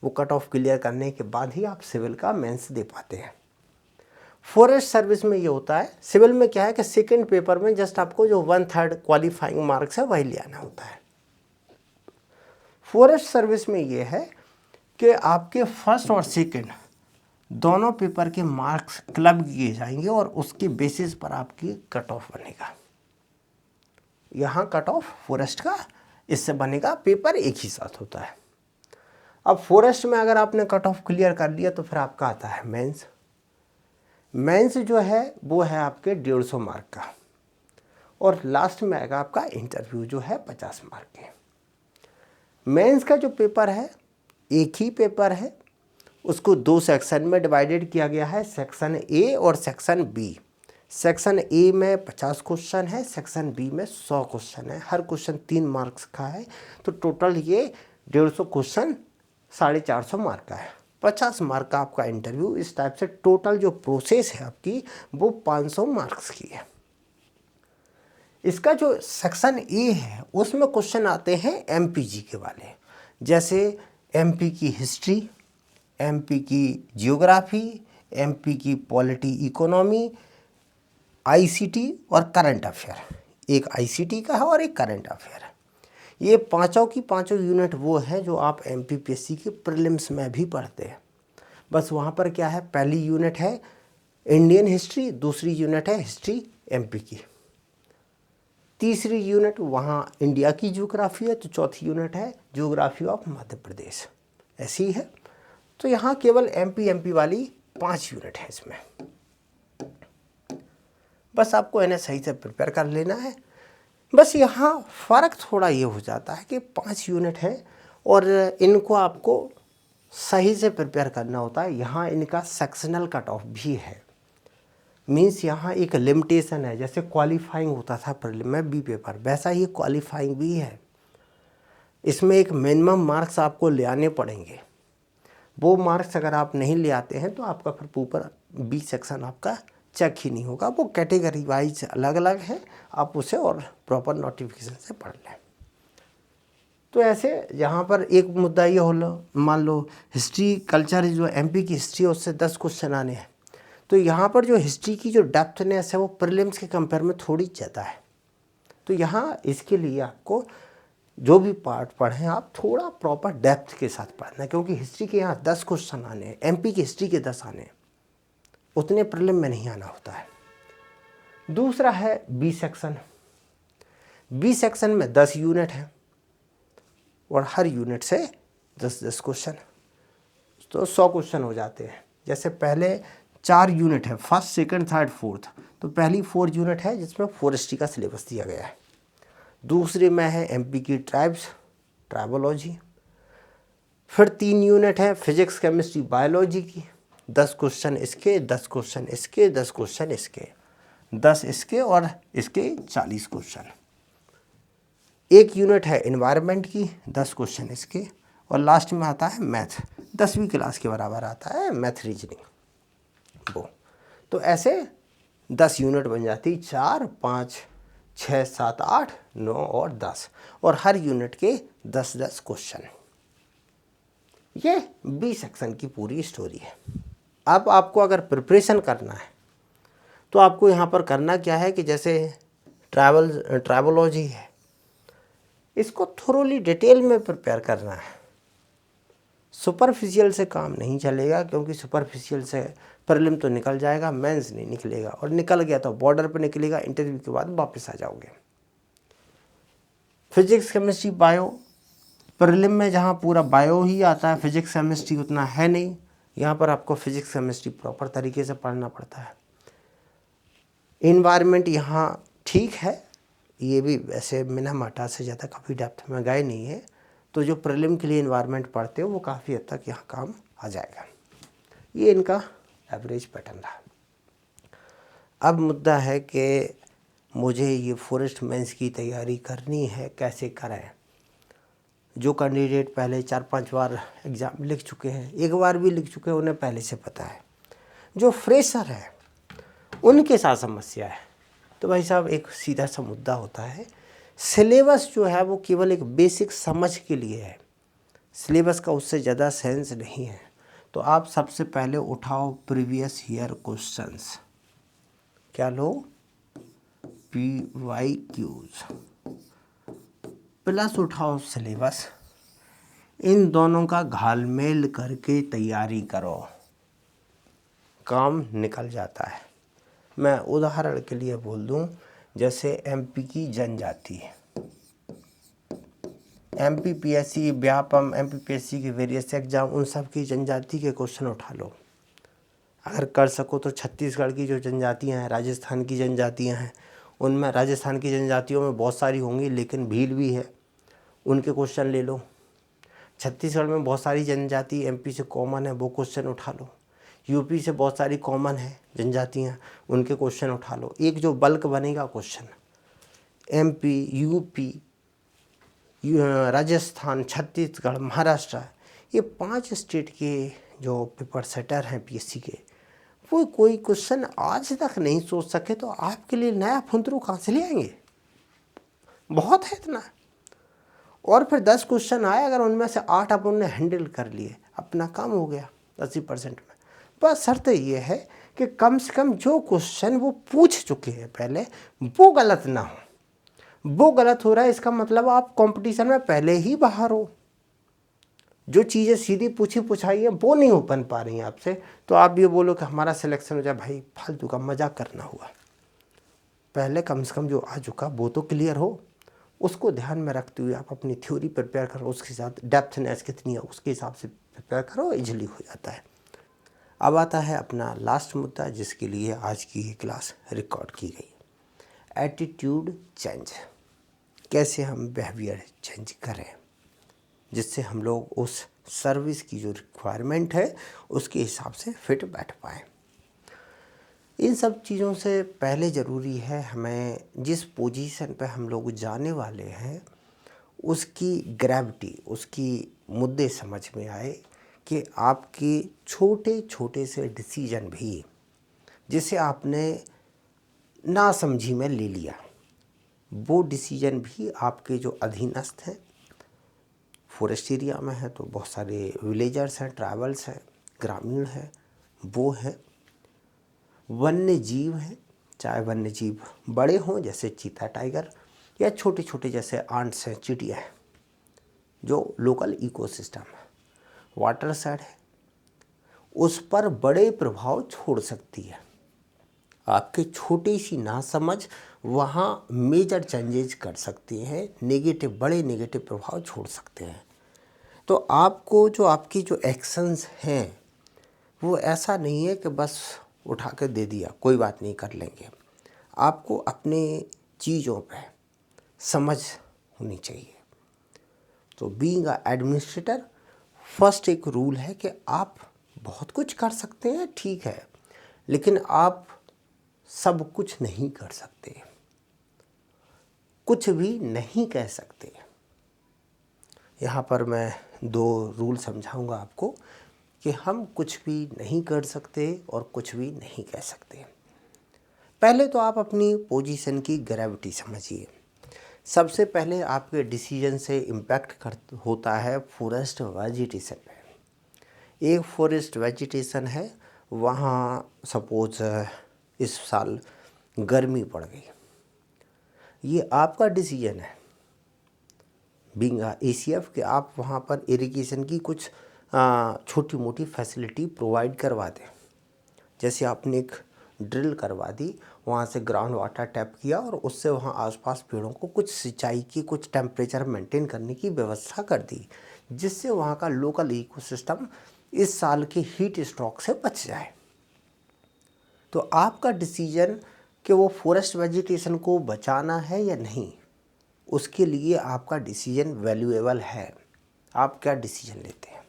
वो कट ऑफ क्लियर करने के बाद ही आप सिविल का मेंस दे पाते हैं। फॉरेस्ट सर्विस में ये होता है, सिविल में क्या है कि सेकंड पेपर में जस्ट आपको जो 1/3 क्वालिफाइंग मार्क्स है वही ले आना होता है। फॉरेस्ट सर्विस में ये है कि आपके फर्स्ट और सेकंड दोनों पेपर के मार्क्स क्लब किए जाएंगे और उसके बेसिस पर आपकी कट ऑफ बनेगा। यहाँ कट ऑफ फॉरेस्ट का इससे बनेगा, पेपर एक ही साथ होता है। अब फॉरेस्ट में अगर आपने कट ऑफ क्लियर कर लिया तो फिर आपका आता है मेंस। मेंस जो है वो है आपके 150 मार्क का और लास्ट में आएगा आपका इंटरव्यू जो है 50 मार्क के। मेंस का जो पेपर है एक ही पेपर है, उसको 2 सेक्शन में डिवाइडेड किया गया है, सेक्शन ए और सेक्शन बी। सेक्शन ए में 50 क्वेश्चन है, सेक्शन बी में 100 क्वेश्चन है, हर क्वेश्चन 3 मार्क्स का है, तो टोटल ये 150 क्वेश्चन 450 मार्क का है। 50 मार्क का आपका इंटरव्यू। इस टाइप से टोटल जो प्रोसेस है आपकी वो 500 मार्क्स की है। इसका जो सेक्शन ए है उसमें क्वेश्चन आते हैं एमपीजी के वाले, जैसे एमपी की हिस्ट्री, एमपी की जियोग्राफी, एमपी की पॉलिटी इकोनॉमी, आईसीटी और करंट अफेयर। एक आईसीटी का है और एक करंट अफेयर है। ये पांचों की पांचों यूनिट वो हैं जो आप एमपीपीएससी के प्रीलिम्स में भी पढ़ते हैं। बस वहाँ पर क्या है, पहली यूनिट है इंडियन हिस्ट्री, दूसरी यूनिट है हिस्ट्री एमपी की, तीसरी यूनिट वहाँ इंडिया की ज्योग्राफी है, तो चौथी यूनिट है ज्योग्राफी ऑफ मध्य प्रदेश। ऐसी है। तो यहाँ केवल एमपी वाली 5 यूनिट है इसमें। बस आपको इन्हें सही से प्रिपेयर कर लेना है। बस यहाँ फ़र्क थोड़ा ये हो जाता है कि 5 यूनिट है और इनको आपको सही से प्रिपेयर करना होता है। यहाँ इनका सेक्शनल कट ऑफ भी है, मीन्स यहाँ एक लिमिटेशन है। जैसे क्वालिफाइंग होता था प्रीलिम में बी पेपर, वैसा ही क्वालिफाइंग भी है। इसमें एक मिनिमम मार्क्स आपको ले आने पड़ेंगे। वो मार्क्स अगर आप नहीं ले आते हैं तो आपका फिर ऊपर बी सेक्शन आपका चेक ही नहीं होगा। वो कैटेगरी वाइज अलग अलग है, आप उसे और प्रॉपर नोटिफिकेशन से पढ़ लें। तो ऐसे यहाँ पर एक मुद्दा ये हो लो, मान लो हिस्ट्री कल्चर जो एमपी की हिस्ट्री है उससे 10 क्वेश्चन आने हैं, तो यहाँ पर जो हिस्ट्री की जो डेप्थनेस है वो प्रीलिम्स के कंपेयर में थोड़ी ज़्यादा है। तो यहाँ इसके लिए आपको जो भी पार्ट पढ़ें आप थोड़ा प्रॉपर डेप्थ के साथ पढ़ना, क्योंकि हिस्ट्री के यहाँ 10 क्वेश्चन आने हैं, एमपी की हिस्ट्री के 10 आने हैं, उतने प्रीलिम में नहीं आना होता है। दूसरा है बी सेक्शन। बी सेक्शन में 10 यूनिट है और हर यूनिट से 10-10 क्वेश्चन, तो 100 क्वेश्चन हो जाते हैं। जैसे पहले 4 यूनिट है, फर्स्ट सेकंड थर्ड फोर्थ, तो पहली 4 यूनिट है जिसमें फॉरेस्ट्री का सिलेबस दिया गया है। दूसरे में है एमपी की ट्राइब्स, ट्राइबोलॉजी। फिर 3 यूनिट है फिजिक्स केमिस्ट्री बायोलॉजी की, 10 क्वेश्चन इसके, 10 क्वेश्चन इसके, 10 क्वेश्चन इसके, 10 इसके और इसके 40 क्वेश्चन। एक यूनिट है एनवायरनमेंट की, 10 क्वेश्चन इसके, और लास्ट में आता है मैथ, 10वीं क्लास के बराबर आता है मैथ रीजनिंग वो। तो ऐसे 10 यूनिट बन जाती, 4, 5, 6, 7, 8, 9 और 10, और हर यूनिट के 10-10 क्वेश्चन। ये बी सेक्शन की पूरी स्टोरी है। अब आपको अगर प्रिपरेशन करना है तो आपको यहाँ पर करना क्या है कि जैसे ट्राइबोलॉजी है, इसको थोड़ी डिटेल में प्रिपेयर करना है। सुपरफिशियल से काम नहीं चलेगा, क्योंकि सुपरफिशियल से प्रीलिम तो निकल जाएगा, मेंस नहीं निकलेगा, और निकल गया तो बॉर्डर पे निकलेगा, इंटरव्यू के बाद वापस आ जाओगे। फिजिक्स केमिस्ट्री बायो, प्रीलिम में जहाँ पूरा बायो ही आता है, फिजिक्स केमिस्ट्री उतना है नहीं, यहाँ पर आपको फिजिक्स केमिस्ट्री प्रॉपर तरीके से पढ़ना पड़ता है। इन्वायरमेंट यहाँ ठीक है, ये भी वैसे मिना माटा से ज़्यादा काफ़ी डेप्थ में गए नहीं है, तो जो प्रीलिम के लिए इन्वायरमेंट पढ़ते हो वो काफ़ी हद तक यहाँ काम आ जाएगा। ये इनका एवरेज पैटर्न रहा। अब मुद्दा है कि मुझे ये फॉरेस्ट मेंस की तैयारी करनी है, कैसे करें। जो कैंडिडेट पहले 4-5 बार एग्ज़ाम लिख चुके हैं, एक बार भी लिख चुके हैं, उन्हें पहले से पता है। जो फ्रेशर है उनके साथ समस्या है। तो भाई साहब एक सीधा सा मुद्दा होता है, सिलेबस जो है वो केवल एक बेसिक समझ के लिए है, सिलेबस का उससे ज़्यादा सेंस नहीं है। तो आप सबसे पहले उठाओ प्रीवियस ईयर क्वेश्चंस, क्या लो, PYQs, प्लस उठाओ सिलेबस, इन दोनों का घालमेल करके तैयारी करो, काम निकल जाता है। मैं उदाहरण के लिए बोल दूं, जैसे MP की जनजाति, MPPSC, व्यापम, MPPSC के वेरियस एग्जाम, उन सब की जनजाति के क्वेश्चन उठा लो। अगर कर सको तो छत्तीसगढ़ की जो जनजातियां हैं, राजस्थान की जनजातियां हैं, उनमें राजस्थान की जनजातियों में बहुत सारी होंगी लेकिन भीड़ भी है, उनके क्वेश्चन ले लो। छत्तीसगढ़ में बहुत सारी जनजाति MP से कॉमन है, वो क्वेश्चन उठा लो। UP से बहुत सारी कॉमन है जनजातियाँ, उनके क्वेश्चन उठा लो। एक जो बल्क बनेगा question, MP, UP, Rajasthan, Chhattisgarh, Maharashtra, ये 5 स्टेट के जो पेपर सेटर हैं PSC के, वो कोई क्वेश्चन आज तक नहीं सोच सके तो आपके लिए नया फुंतरू कहाँ से ले आएंगे? बहुत है इतना। और फिर 10 क्वेश्चन आए, अगर उनमें से 8 अपन ने हैंडल कर लिए, अपना काम हो गया 80% में। बस शर्त ये है कि कम से कम जो क्वेश्चन वो पूछ चुके हैं पहले, वो गलत ना हो। वो गलत हो रहा है इसका मतलब आप कंपटीशन में पहले ही बाहर हो। जो चीज़ें सीधी पूछी पुछाई है वो नहीं हो बन पा रही हैं आपसे, तो आप ये बोलो कि हमारा सिलेक्शन हो जाए, भाई फालतू का मजाक करना हुआ। पहले कम से कम जो आ चुका वो तो क्लियर हो, उसको ध्यान में रखते हुए आप अपनी थ्योरी प्रिपेयर करो, उसके साथ डेप्थनेस कितनी है उसके हिसाब से प्रिपेयर करो, इजीली हो जाता है। अब आता है अपना लास्ट मुद्दा जिसके लिए आज की ये क्लास रिकॉर्ड की गई, एटीट्यूड चेंज। कैसे हम बिहेवियर चेंज करें जिससे हम लोग उस सर्विस की जो रिक्वायरमेंट है उसके हिसाब से फिट बैठ पाएँ। इन सब चीज़ों से पहले ज़रूरी है हमें जिस पोजीशन पे हम लोग जाने वाले हैं उसकी ग्रेविटी, उसकी मुद्दे समझ में आए कि आपके छोटे छोटे से डिसीजन भी जिसे आपने ना समझी में ले लिया, वो डिसीजन भी आपके जो अधीनस्थ हैं, फॉरेस्ट एरिया में है तो बहुत सारे विलेजर्स हैं, ट्राइबल्स हैं, ग्रामीण हैं, वो हैं, वन्य जीव हैं, चाहे वन्य जीव बड़े हों जैसे चीता, टाइगर, या छोटे छोटे जैसे आंट्स हैं, चिड़िया हैं, जो लोकल इकोसिस्टम है, वाटर साइड है, उस पर बड़े प्रभाव छोड़ सकती है। आपके छोटी सी नासमझ वहाँ मेजर चेंजेज कर सकती हैं, नेगेटिव, बड़े नेगेटिव प्रभाव छोड़ सकते हैं। तो आपको जो आपकी जो एक्शंस हैं वो ऐसा नहीं है कि बस उठा कर दे दिया, कोई बात नहीं कर लेंगे। आपको अपने चीज़ों पे समझ होनी चाहिए। तो बीइंग अ एडमिनिस्ट्रेटर, फर्स्ट एक रूल है कि आप बहुत कुछ कर सकते हैं, ठीक है, लेकिन आप सब कुछ नहीं कर सकते, कुछ भी नहीं कह सकते। यहाँ पर मैं 2 रूल समझाऊंगा आपको कि हम कुछ भी नहीं कर सकते और कुछ भी नहीं कह सकते। पहले तो आप अपनी पोजीशन की ग्रेविटी समझिए। सबसे पहले आपके डिसीजन से इम्पैक्ट होता है फॉरेस्ट वेजिटेशन पे। एक फॉरेस्ट वेजिटेशन है, वहाँ सपोज इस साल गर्मी पड़ गई, ये आपका डिसीजन है बीइंग ACF कि आप वहाँ पर इरिगेशन की कुछ छोटी मोटी फैसिलिटी प्रोवाइड करवा दें। जैसे आपने एक ड्रिल करवा दी, वहाँ से ग्राउंड वाटर टैप किया और उससे वहाँ आसपास पेड़ों को कुछ सिंचाई की, कुछ टेम्परेचर मेंटेन करने की व्यवस्था कर दी, जिससे वहाँ का लोकल इकोसिस्टम इस साल के हीट स्ट्रोक से बच जाए। तो आपका डिसीजन कि वो फॉरेस्ट वेजिटेशन को बचाना है या नहीं, उसके लिए आपका डिसीजन वैल्यूएबल है। आप क्या डिसीजन लेते हैं?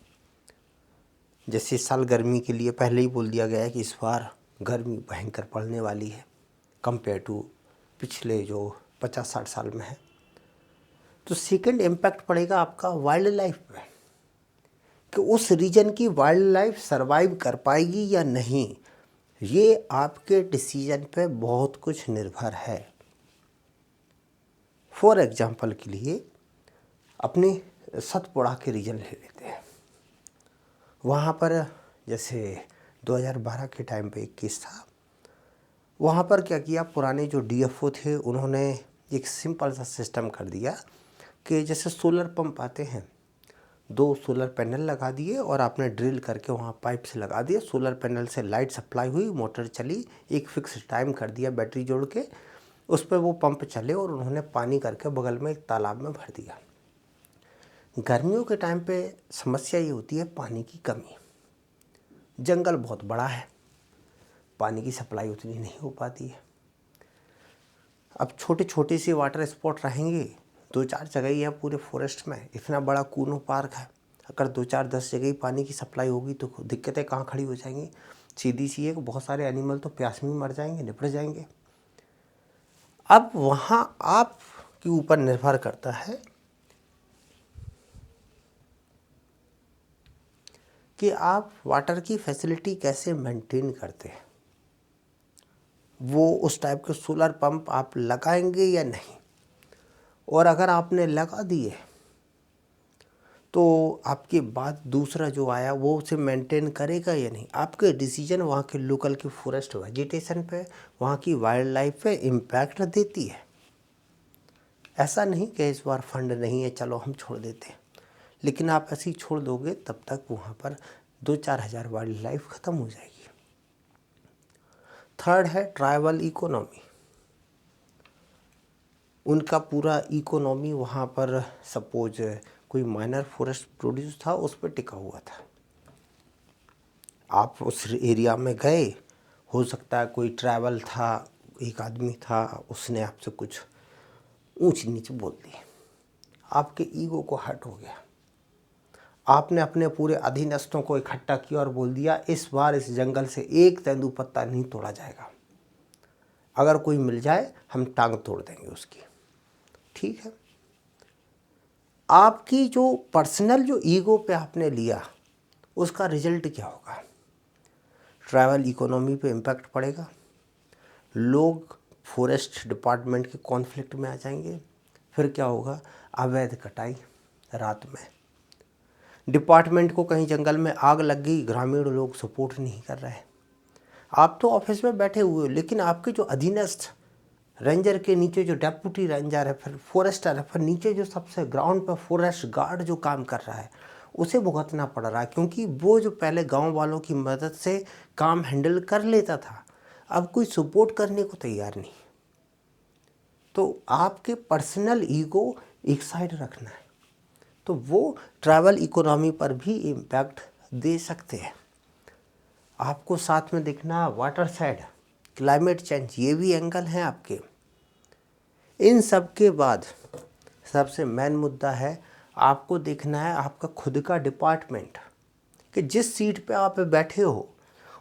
जैसे इस साल गर्मी के लिए पहले ही बोल दिया गया है कि इस बार गर्मी भयंकर पड़ने वाली है कंपेयर टू पिछले जो 50-60 साल में है। तो सेकंड इम्पैक्ट पड़ेगा आपका वाइल्ड लाइफ पे कि उस रीजन की वाइल्ड लाइफ सर्वाइव कर पाएगी या नहीं। ये आपके डिसीजन पे बहुत कुछ निर्भर है। फॉर एग्जाम्पल के लिए अपनी सतपुड़ा के रीजन ले लेते हैं। वहाँ पर जैसे 2012 के टाइम पे एक केस था। वहाँ पर क्या किया, पुराने जो डीएफओ थे उन्होंने एक सिंपल सा सिस्टम कर दिया कि जैसे सोलर पंप आते हैं, 2 सोलर पैनल लगा दिए और आपने ड्रिल करके वहाँ पाइप से लगा दिया। सोलर पैनल से लाइट सप्लाई हुई, मोटर चली, एक फिक्स टाइम कर दिया बैटरी जोड़ के, उस पर वो पंप चले और उन्होंने पानी करके बगल में एक तालाब में भर दिया। गर्मियों के टाइम पे समस्या ये होती है पानी की कमी। जंगल बहुत बड़ा है, पानी की सप्लाई उतनी नहीं हो पाती है। अब छोटे छोटे से वाटर स्पॉट रहेंगे, 2-4 जगह ही है पूरे फॉरेस्ट में, इतना बड़ा कूनो पार्क है। अगर 2-4-10 जगह ही पानी की सप्लाई होगी तो दिक्कतें कहाँ खड़ी हो जाएंगी। सीधी सी है कि बहुत सारे एनिमल तो प्यास में मर जाएंगे, निपट जाएंगे। अब वहाँ आपके ऊपर निर्भर करता है कि आप वाटर की फैसिलिटी कैसे मेंटेन करते हैं। वो उस टाइप के सोलर पंप आप लगाएंगे या नहीं, और अगर आपने लगा दिए तो आपके बाद दूसरा जो आया वो उसे मेंटेन करेगा या नहीं। आपके डिसीजन वहाँ के लोकल की फॉरेस्ट वेजिटेशन पे, वहाँ की वाइल्ड लाइफ पे इम्पैक्ट देती है। ऐसा नहीं कि इस बार फंड नहीं है चलो हम छोड़ देते हैं, लेकिन आप ऐसे ही छोड़ दोगे तब तक वहाँ पर 2-4 हज़ार वाइल्ड लाइफ ख़त्म हो जाएगी। थर्ड है ट्राइबल इकोनॉमी। उनका पूरा इकोनॉमी वहाँ पर सपोज कोई माइनर फॉरेस्ट प्रोड्यूस था, उस पर टिका हुआ था। आप उस एरिया में गए, हो सकता है कोई ट्राइबल था, एक आदमी था, उसने आपसे कुछ ऊंच नीच बोल दी, आपके ईगो को हर्ट हो गया। आपने अपने पूरे अधीनस्थों को इकट्ठा किया और बोल दिया इस बार इस जंगल से एक तेंदुपत्ता नहीं तोड़ा जाएगा, अगर कोई मिल जाए हम टांग तोड़ देंगे उसकी। ठीक है, आपकी जो पर्सनल जो ईगो पे आपने लिया उसका रिजल्ट क्या होगा। ट्राइबल इकोनॉमी पे इम्पैक्ट पड़ेगा, लोग फॉरेस्ट डिपार्टमेंट के कॉन्फ्लिक्ट में आ जाएंगे। फिर क्या होगा, अवैध कटाई रात में, डिपार्टमेंट को कहीं जंगल में आग लग गई, ग्रामीण लोग सपोर्ट नहीं कर रहे। आप तो ऑफिस में बैठे हुए हो, लेकिन आपके जो अधीनस्थ रेंजर के नीचे जो डेप्यूटी रेंजर है, फिर फॉरेस्टर है, फिर नीचे जो सबसे ग्राउंड पर फॉरेस्ट गार्ड जो काम कर रहा है, उसे भुगतना पड़ रहा है, क्योंकि वो जो पहले गांव वालों की मदद से काम हैंडल कर लेता था अब कोई सपोर्ट करने को तैयार नहीं। तो आपके पर्सनल ईगो एक साइड रखना है, तो वो ट्रैवल इकोनॉमी पर भी इम्पैक्ट दे सकते हैं। आपको साथ में देखना वाटर साइड, क्लाइमेट चेंज, ये भी एंगल हैं आपके। इन सब के बाद सबसे मेन मुद्दा है, आपको देखना है आपका खुद का डिपार्टमेंट, कि जिस सीट पे आप बैठे हो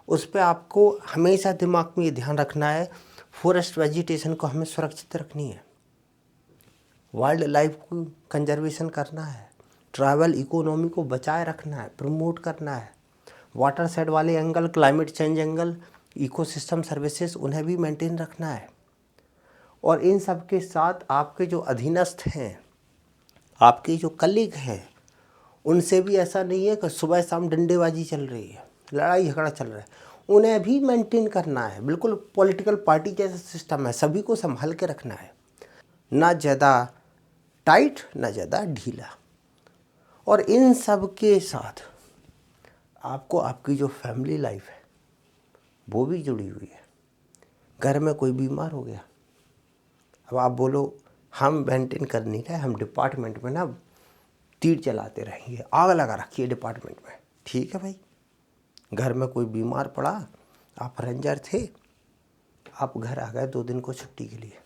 उस पे आपको हमेशा दिमाग में ये ध्यान रखना है फॉरेस्ट वेजिटेशन को हमें सुरक्षित रखनी है, वाइल्ड लाइफ को कंजर्वेशन करना है, ट्रैवल इकोनॉमी को बचाए रखना है, प्रमोट करना है, वाटर साइड वाले angle, climate change angle, ecosystem services, उन्हें भी मेंटेन रखना है। और इन सब के साथ आपके जो अधीनस्थ हैं, आपके जो कलीग हैं, उनसे भी ऐसा नहीं है कि सुबह शाम डंडेबाजी चल रही है, लड़ाई झगड़ा चल रहा है, उन्हें भी मेंटेन करना है। बिल्कुल पॉलिटिकल पार्टी जैसा सिस्टम है, सभी को संभाल के रखना है, ना ज़्यादा टाइट ना ज़्यादा ढीला। और इन सब के साथ आपको आपकी जो फैमिली लाइफ है वो भी जुड़ी हुई है। घर में कोई बीमार हो गया, अब आप बोलो हम मेंटेन कर नहीं रहे, हम डिपार्टमेंट में ना तीर चलाते रहेंगे, आग लगा रखी है डिपार्टमेंट में। ठीक है भाई, घर में कोई बीमार पड़ा, आप रेंजर थे, आप घर आ गए 2 दिन को छुट्टी के लिए,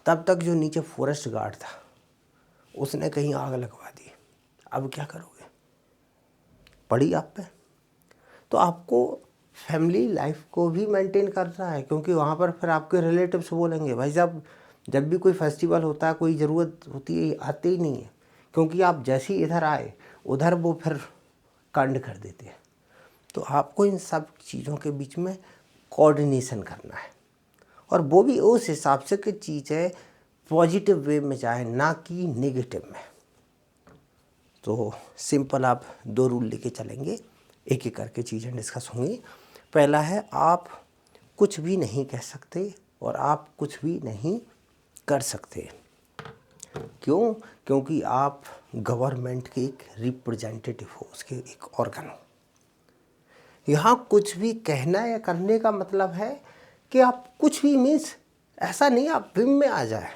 तब तक जो नीचे फॉरेस्ट गार्ड था उसने कहीं आग लगवा दी, अब क्या करोगे, पड़ी आप पे। तो आपको फैमिली लाइफ को भी मेंटेन करना है, क्योंकि वहाँ पर फिर आपके रिलेटिव्स बोलेंगे भाई साहब जब भी कोई फेस्टिवल होता है, कोई ज़रूरत होती है, आते ही नहीं है, क्योंकि आप जैसे ही इधर आए उधर वो फिर कांड कर देते हैं। तो आपको इन सब चीज़ों के बीच में कोऑर्डिनेशन करना है, और वो भी उस हिसाब से कि चीज़ें पॉजिटिव वे में जाए, ना कि नेगेटिव में। तो सिंपल आप 2 रूल लेके चलेंगे, एक एक करके चीज़ें डिस्कस होंगी। पहला है, आप कुछ भी नहीं कह सकते और आप कुछ भी नहीं कर सकते। क्यों? क्योंकि आप गवर्नमेंट के एक रिप्रेजेंटेटिव हो, उसके एक ऑर्गन हो। यहाँ कुछ भी कहना या करने का मतलब है कि आप कुछ भी मीन्स ऐसा नहीं आप विम में आ जाए,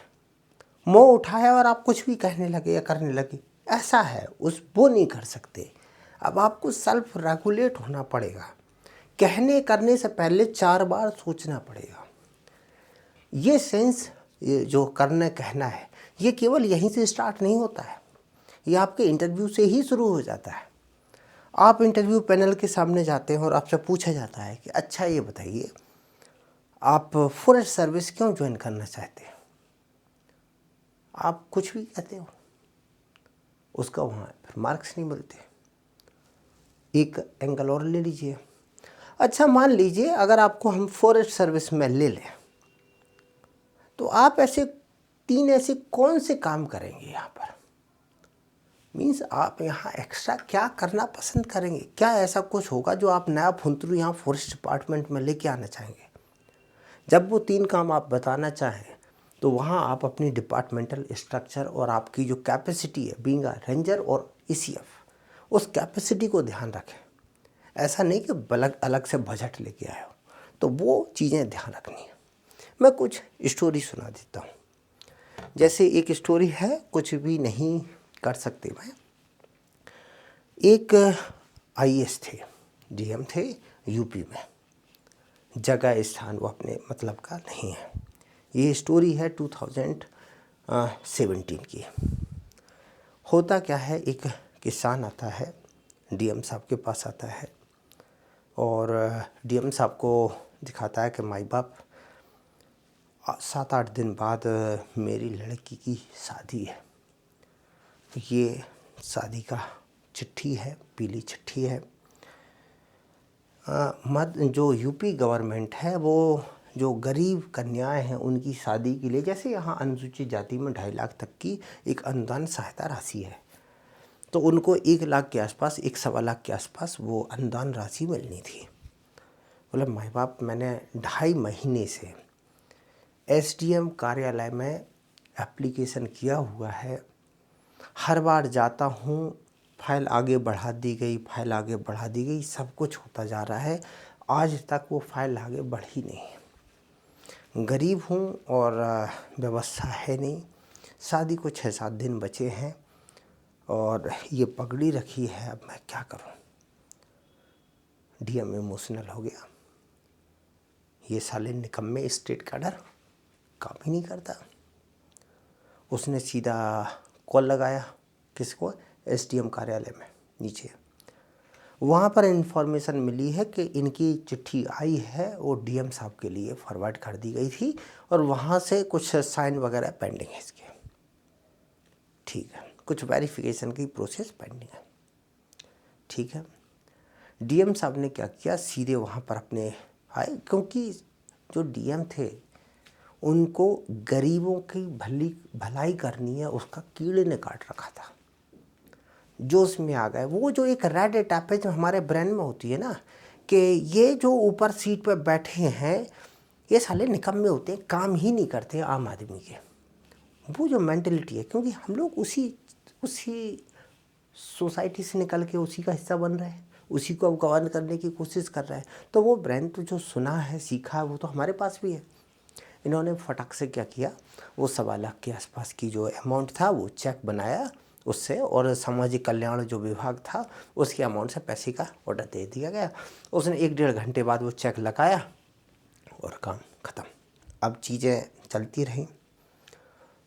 मुँह उठाया और आप कुछ भी कहने लगे या करने लगे, ऐसा है वो नहीं कर सकते। अब आपको सेल्फ रेगुलेट होना पड़ेगा, कहने करने से पहले 4 बार सोचना पड़ेगा। ये सेंस, ये जो करना कहना है, ये केवल यहीं से स्टार्ट नहीं होता है, ये आपके इंटरव्यू से ही शुरू हो जाता है। आप इंटरव्यू पैनल के सामने जाते हैं और आपसे पूछा जाता है कि अच्छा ये बताइए, आप फॉरेस्ट सर्विस क्यों ज्वाइन करना चाहते हैं? आप कुछ भी कहते हो, उसका वहाँ फिर मार्क्स नहीं मिलते। एक एंगल और ले लीजिए। अच्छा, मान लीजिए अगर आपको हम फॉरेस्ट सर्विस में ले लें, तो आप ऐसे 3 ऐसे कौन से काम करेंगे यहाँ पर? मीन्स आप यहाँ एक्स्ट्रा क्या करना पसंद करेंगे? क्या ऐसा कुछ होगा जो आप नया फुंतरू यहाँ फॉरेस्ट डिपार्टमेंट में लेके आना चाहेंगे? जब वो 3 काम आप बताना चाहें, तो वहाँ आप अपनी डिपार्टमेंटल स्ट्रक्चर और आपकी जो कैपेसिटी है बीइंग अ रेंजर और ECF, उस कैपेसिटी को ध्यान रखें। ऐसा नहीं कि अलग से बजट लेके आए हो, तो वो चीज़ें ध्यान रखनी है। मैं कुछ स्टोरी सुना देता हूँ। जैसे एक स्टोरी है, कुछ भी नहीं कर सकते मैं। एक IAS थे, DM थे यूपी में, जगह स्थान वो अपने मतलब का नहीं है। ये स्टोरी है 2017 की। होता क्या है, एक किसान आता है, DM साहब के पास आता है और DM साहब को दिखाता है कि माई बाप 7-8 दिन बाद मेरी लड़की की शादी है। ये शादी का चिट्ठी है, पीली चिट्ठी है। जो यूपी गवर्नमेंट है, वो जो गरीब कन्याएं हैं उनकी शादी के लिए, जैसे यहाँ अनुसूचित जाति में 2.5 लाख तक की एक अनुदान सहायता राशि है, तो उनको 1 लाख के आसपास, 1-1.25 लाख के आसपास वो अनुदान राशि मिलनी थी। बोले माई बाप, मैंने 2.5 महीने से SDM कार्यालय में एप्लीकेशन किया हुआ है, हर बार जाता हूँ, फाइल आगे बढ़ा दी गई, फाइल आगे बढ़ा दी गई, सब कुछ होता जा रहा है, आज तक वो फाइल आगे बढ़ी नहीं। गरीब हूँ और व्यवस्था है नहीं, शादी को 6-7 दिन बचे हैं और ये पगड़ी रखी है, अब मैं क्या करूँ? DM इमोशनल हो गया। ये साले निकम्मे स्टेट कैडर काम ही नहीं करता। उसने सीधा कॉल लगाया, किसको? SDM कार्यालय में नीचे। वहाँ पर इन्फॉर्मेशन मिली है कि इनकी चिट्ठी आई है, वो DM साहब के लिए फॉरवर्ड कर दी गई थी और वहाँ से कुछ साइन वगैरह पेंडिंग है इसके। ठीक है, कुछ वेरिफिकेशन की प्रोसेस पेंडिंग है। ठीक है, DM साहब ने क्या किया, सीधे वहाँ पर अपने आए, क्योंकि जो DM थे उनको गरीबों की भलाई करनी है, उसका कीड़े ने काट रखा था। जोश में आ गए। वो जो एक रेड टैपेज हमारे ब्रेन में होती है ना, कि ये जो ऊपर सीट पर बैठे हैं ये साले निकम्मे होते हैं, काम ही नहीं करते आम आदमी के। वो जो मेंटलिटी है, क्योंकि हम लोग उसी सोसाइटी से निकल के उसी का हिस्सा बन रहे हैं, उसी को अब गवर्न करने की कोशिश कर रहे हैं, तो वो ब्रेन तो जो सुना है, सीखा है, वो तो हमारे पास भी है। इन्होंने फटाक से क्या किया, वो 1.25 लाख के आसपास की जो अमाउंट था वो चेक बनाया उससे, और सामाजिक कल्याण जो विभाग था उसके अमाउंट से पैसे का ऑर्डर दे दिया गया। उसने 1-1.5 घंटे बाद वो चेक लगाया और काम ख़त्म। अब चीज़ें चलती रहीं।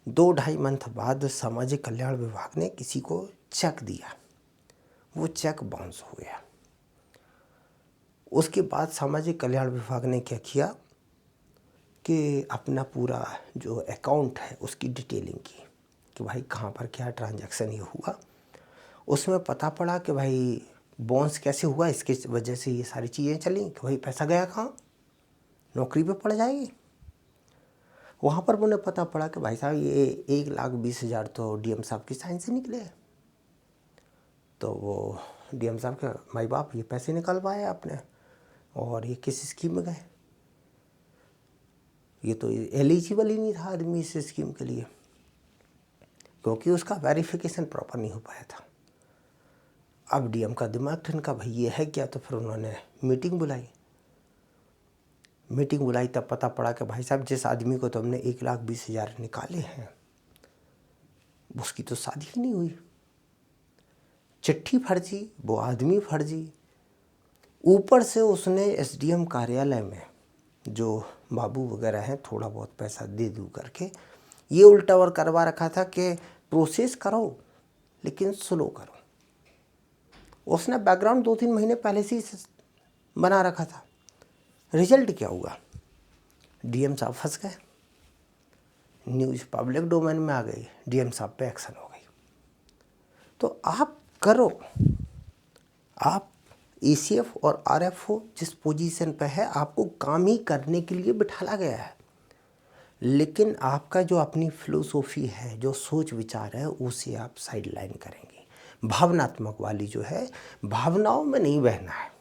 2-2.5 मंथ बाद सामाजिक कल्याण विभाग ने किसी को चेक दिया, वो चेक बाउंस हो गया। उसके बाद सामाजिक कल्याण विभाग ने क्या किया कि अपना पूरा जो अकाउंट है उसकी डिटेलिंग की, कि भाई कहाँ पर क्या ट्रांजैक्शन ये हुआ। उसमें पता पड़ा कि भाई बॉन्स कैसे हुआ, इसके वजह से ये सारी चीज़ें चली कि भाई पैसा गया कहाँ, नौकरी पे पड़ जाएगी। वहाँ पर मुझे पता पड़ा कि भाई साहब ये 1,20,000 तो डीएम साहब की साइन से निकले। तो वो डीएम साहब के माई बाप ये पैसे निकल पाए आपने, और ये किस स्कीम में गए, ये तो एलिजिबल ही नहीं था आदमी इस स्कीम के लिए, क्योंकि उसका वेरिफिकेशन प्रॉपर नहीं हो पाया था। अब डीएम का दिमाग ठनका, भाई ये है क्या, तो फिर उन्होंने मीटिंग बुलाई। तब पता पड़ा कि भाई साहब जिस आदमी को तो हमने 1,20,000 निकाले हैं उसकी तो शादी ही नहीं हुई, चिट्ठी फर्जी, वो आदमी फर्जी। ऊपर से उसने एसडीएम कार्यालय में जो बाबू वगैरह हैं थोड़ा बहुत पैसा दे दूँ करके ये उल्टा और करवा रखा था कि प्रोसेस करो लेकिन स्लो करो। उसने बैकग्राउंड 2-3 महीने पहले से ही बना रखा था। रिजल्ट क्या हुआ, डीएम साहब फंस गए, न्यूज़ पब्लिक डोमेन में आ गई, डीएम साहब पे एक्शन हो गई। तो आप करो, आप ईसीएफ और आरएफओ जिस पोजीशन पे है आपको काम ही करने के लिए बिठाला गया है, लेकिन आपका जो अपनी फिलोसॉफी है, जो सोच विचार है, उसे आप साइडलाइन करेंगे। भावनात्मक वाली जो है, भावनाओं में नहीं बहना है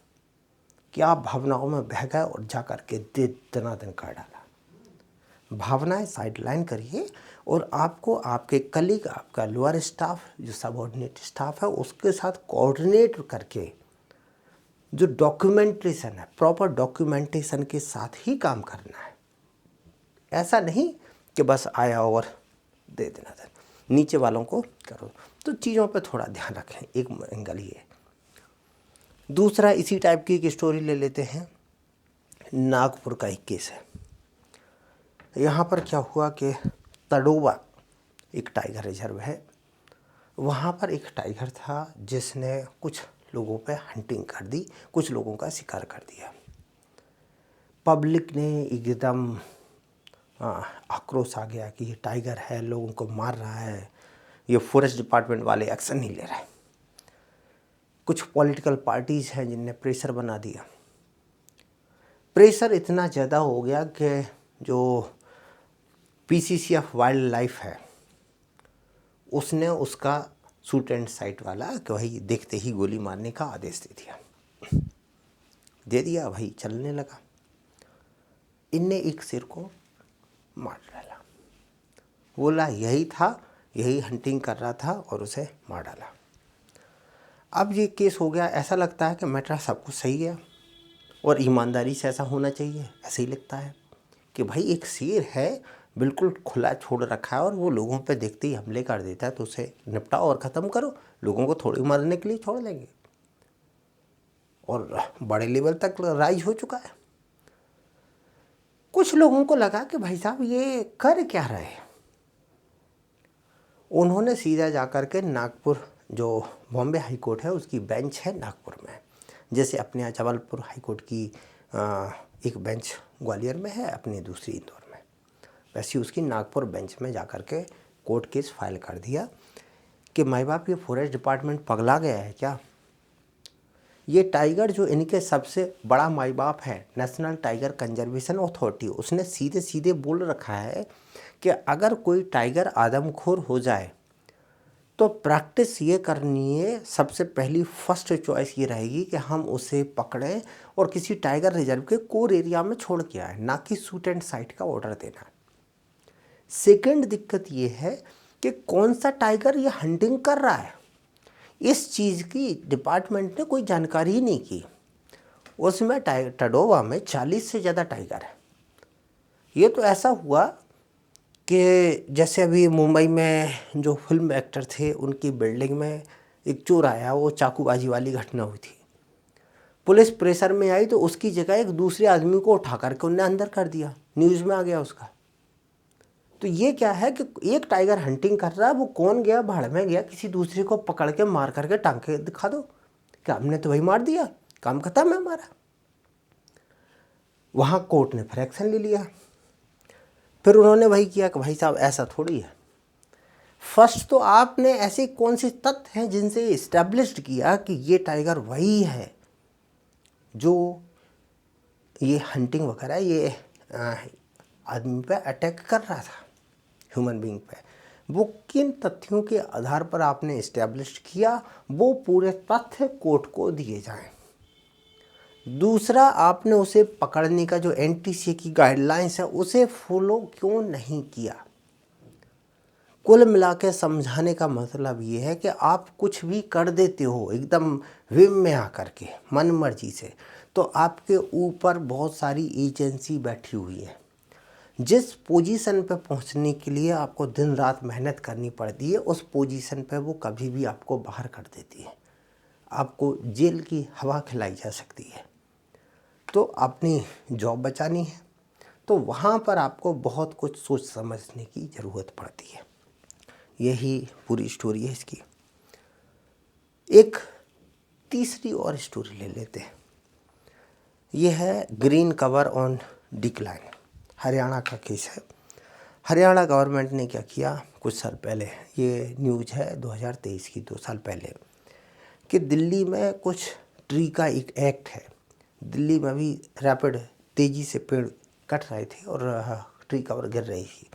कि आप भावनाओं में बह गए और जा कर के दनादन कर डाला। भावनाएं साइडलाइन करिए और आपको आपके कलीग, आपका लोअर स्टाफ, जो सबऑर्डिनेट स्टाफ है, उसके साथ कोऑर्डिनेट करके जो डॉक्यूमेंटेशन है, प्रॉपर डॉक्यूमेंटेशन के साथ ही काम करना है। ऐसा नहीं कि बस आया और दे देना था, नीचे वालों को करो। तो चीज़ों पे थोड़ा ध्यान रखें, एक एंगल ये। दूसरा इसी टाइप की एक स्टोरी ले लेते हैं, नागपुर का एक केस है। यहाँ पर क्या हुआ कि तड़ोवा एक टाइगर रिजर्व है, वहाँ पर एक टाइगर था जिसने कुछ लोगों पे हंटिंग कर दी, कुछ लोगों का शिकार कर दिया। पब्लिक ने एकदम आक्रोश आ गया कि ये टाइगर है, लोगों को मार रहा है, ये फॉरेस्ट डिपार्टमेंट वाले एक्शन नहीं ले रहे। कुछ पॉलिटिकल पार्टीज़ हैं जिनने प्रेशर बना दिया। प्रेशर इतना ज़्यादा हो गया कि जो पीसीसी ऑफ वाइल्ड लाइफ है उसने उसका शूट एंड साइट वाला कि भाई देखते ही गोली मारने का आदेश दे दिया भाई, चलने लगा। इनने एक शेर को मार डाला, बोला यही था, यही हंटिंग कर रहा था और उसे मार डाला। अब ये केस हो गया, ऐसा लगता है कि मैटर सब कुछ सही है और ईमानदारी से ऐसा होना चाहिए। ऐसे ही लगता है कि भाई एक शेर है, बिल्कुल खुला छोड़ रखा है और वो लोगों पे देखते ही हमले कर देता है, तो उसे निपटाओ और ख़त्म करो, लोगों को थोड़ी मारने के लिए छोड़ देंगे। और बड़े लेवल तक राइज हो चुका है। कुछ लोगों को लगा कि भाई साहब ये कर क्या रहे हैं। उन्होंने सीधा जाकर के नागपुर, जो बॉम्बे हाई कोर्ट है उसकी बेंच है नागपुर में, जैसे अपने यहाँ जबलपुर हाई कोर्ट की एक बेंच ग्वालियर में है, अपनी दूसरी इंदौर में, वैसे उसकी नागपुर बेंच में जाकर के कोर्ट केस फाइल कर दिया कि माई बाप ये फॉरेस्ट डिपार्टमेंट पगला गया है क्या। ये टाइगर जो इनके सबसे बड़ा माई बाप है, नेशनल टाइगर कंजर्वेशन अथॉरिटी, उसने सीधे सीधे बोल रखा है कि अगर कोई टाइगर आदमखोर हो जाए तो प्रैक्टिस ये करनी है, सबसे पहली फर्स्ट चॉइस ये रहेगी कि हम उसे पकड़ें और किसी टाइगर रिजर्व के कोर एरिया में छोड़ के आए, ना कि शूट एंड साइट का ऑर्डर देना। सेकंड दिक्कत ये है कि कौन सा टाइगर ये हंटिंग कर रहा है, इस चीज़ की डिपार्टमेंट ने कोई जानकारी ही नहीं की। उसमें टडोवा में 40 से ज़्यादा टाइगर है। ये तो ऐसा हुआ कि जैसे अभी मुंबई में जो फिल्म एक्टर थे उनकी बिल्डिंग में एक चोर आया, वो चाकूबाजी वाली घटना हुई थी। पुलिस प्रेशर में आई तो उसकी जगह एक दूसरे आदमी को उठा करके उनने अंदर कर दिया, न्यूज़ में आ गया उसका। तो ये क्या है कि एक टाइगर हंटिंग कर रहा है, वो कौन गया भाड़ में गया, किसी दूसरे को पकड़ के मार करके टांग के दिखा दो कि हमने तो वही मार दिया, काम खत्म है हमारा। वहाँ कोर्ट ने फिर एक्शन ले लिया। फिर उन्होंने वही किया कि भाई साहब ऐसा थोड़ी है, फर्स्ट तो आपने ऐसे कौन से तथ्य हैं जिनसे इस्टेब्लिश्ड किया कि ये टाइगर वही है जो ये हंटिंग वगैरह ये आदमी पे अटैक कर रहा था, ह्यूमन बीइंग पे। वो किन तथ्यों के आधार पर आपने इस्टेब्लिश किया, वो पूरे तथ्य कोर्ट को दिए जाएं। दूसरा, आपने उसे पकड़ने का जो एनटीसी की गाइडलाइंस है उसे फॉलो क्यों नहीं किया। कुल मिला के समझाने का मतलब ये है कि आप कुछ भी कर देते हो एकदम विम में आकर के मन मर्जी से, तो आपके ऊपर बहुत सारी एजेंसी बैठी हुई है। जिस पोजीशन पे पहुंचने के लिए आपको दिन रात मेहनत करनी पड़ती है, उस पोजीशन पे वो कभी भी आपको बाहर कर देती है। आपको जेल की हवा खिलाई जा सकती है। तो अपनी जॉब बचानी है तो वहाँ पर आपको बहुत कुछ सोच समझने की ज़रूरत पड़ती है। यही पूरी स्टोरी है इसकी। एक तीसरी और स्टोरी ले लेते हैं। यह है green cover on decline, Haryana का केस है। हरियाणा गवर्नमेंट ने क्या किया कुछ साल पहले, ये न्यूज़ है 2023 की, 2 साल पहले, कि दिल्ली में कुछ ट्री का एक एक्ट है। दिल्ली में भी रैपिड तेज़ी से पेड़ कट रहे थे और ट्री कवर गिर रही थी।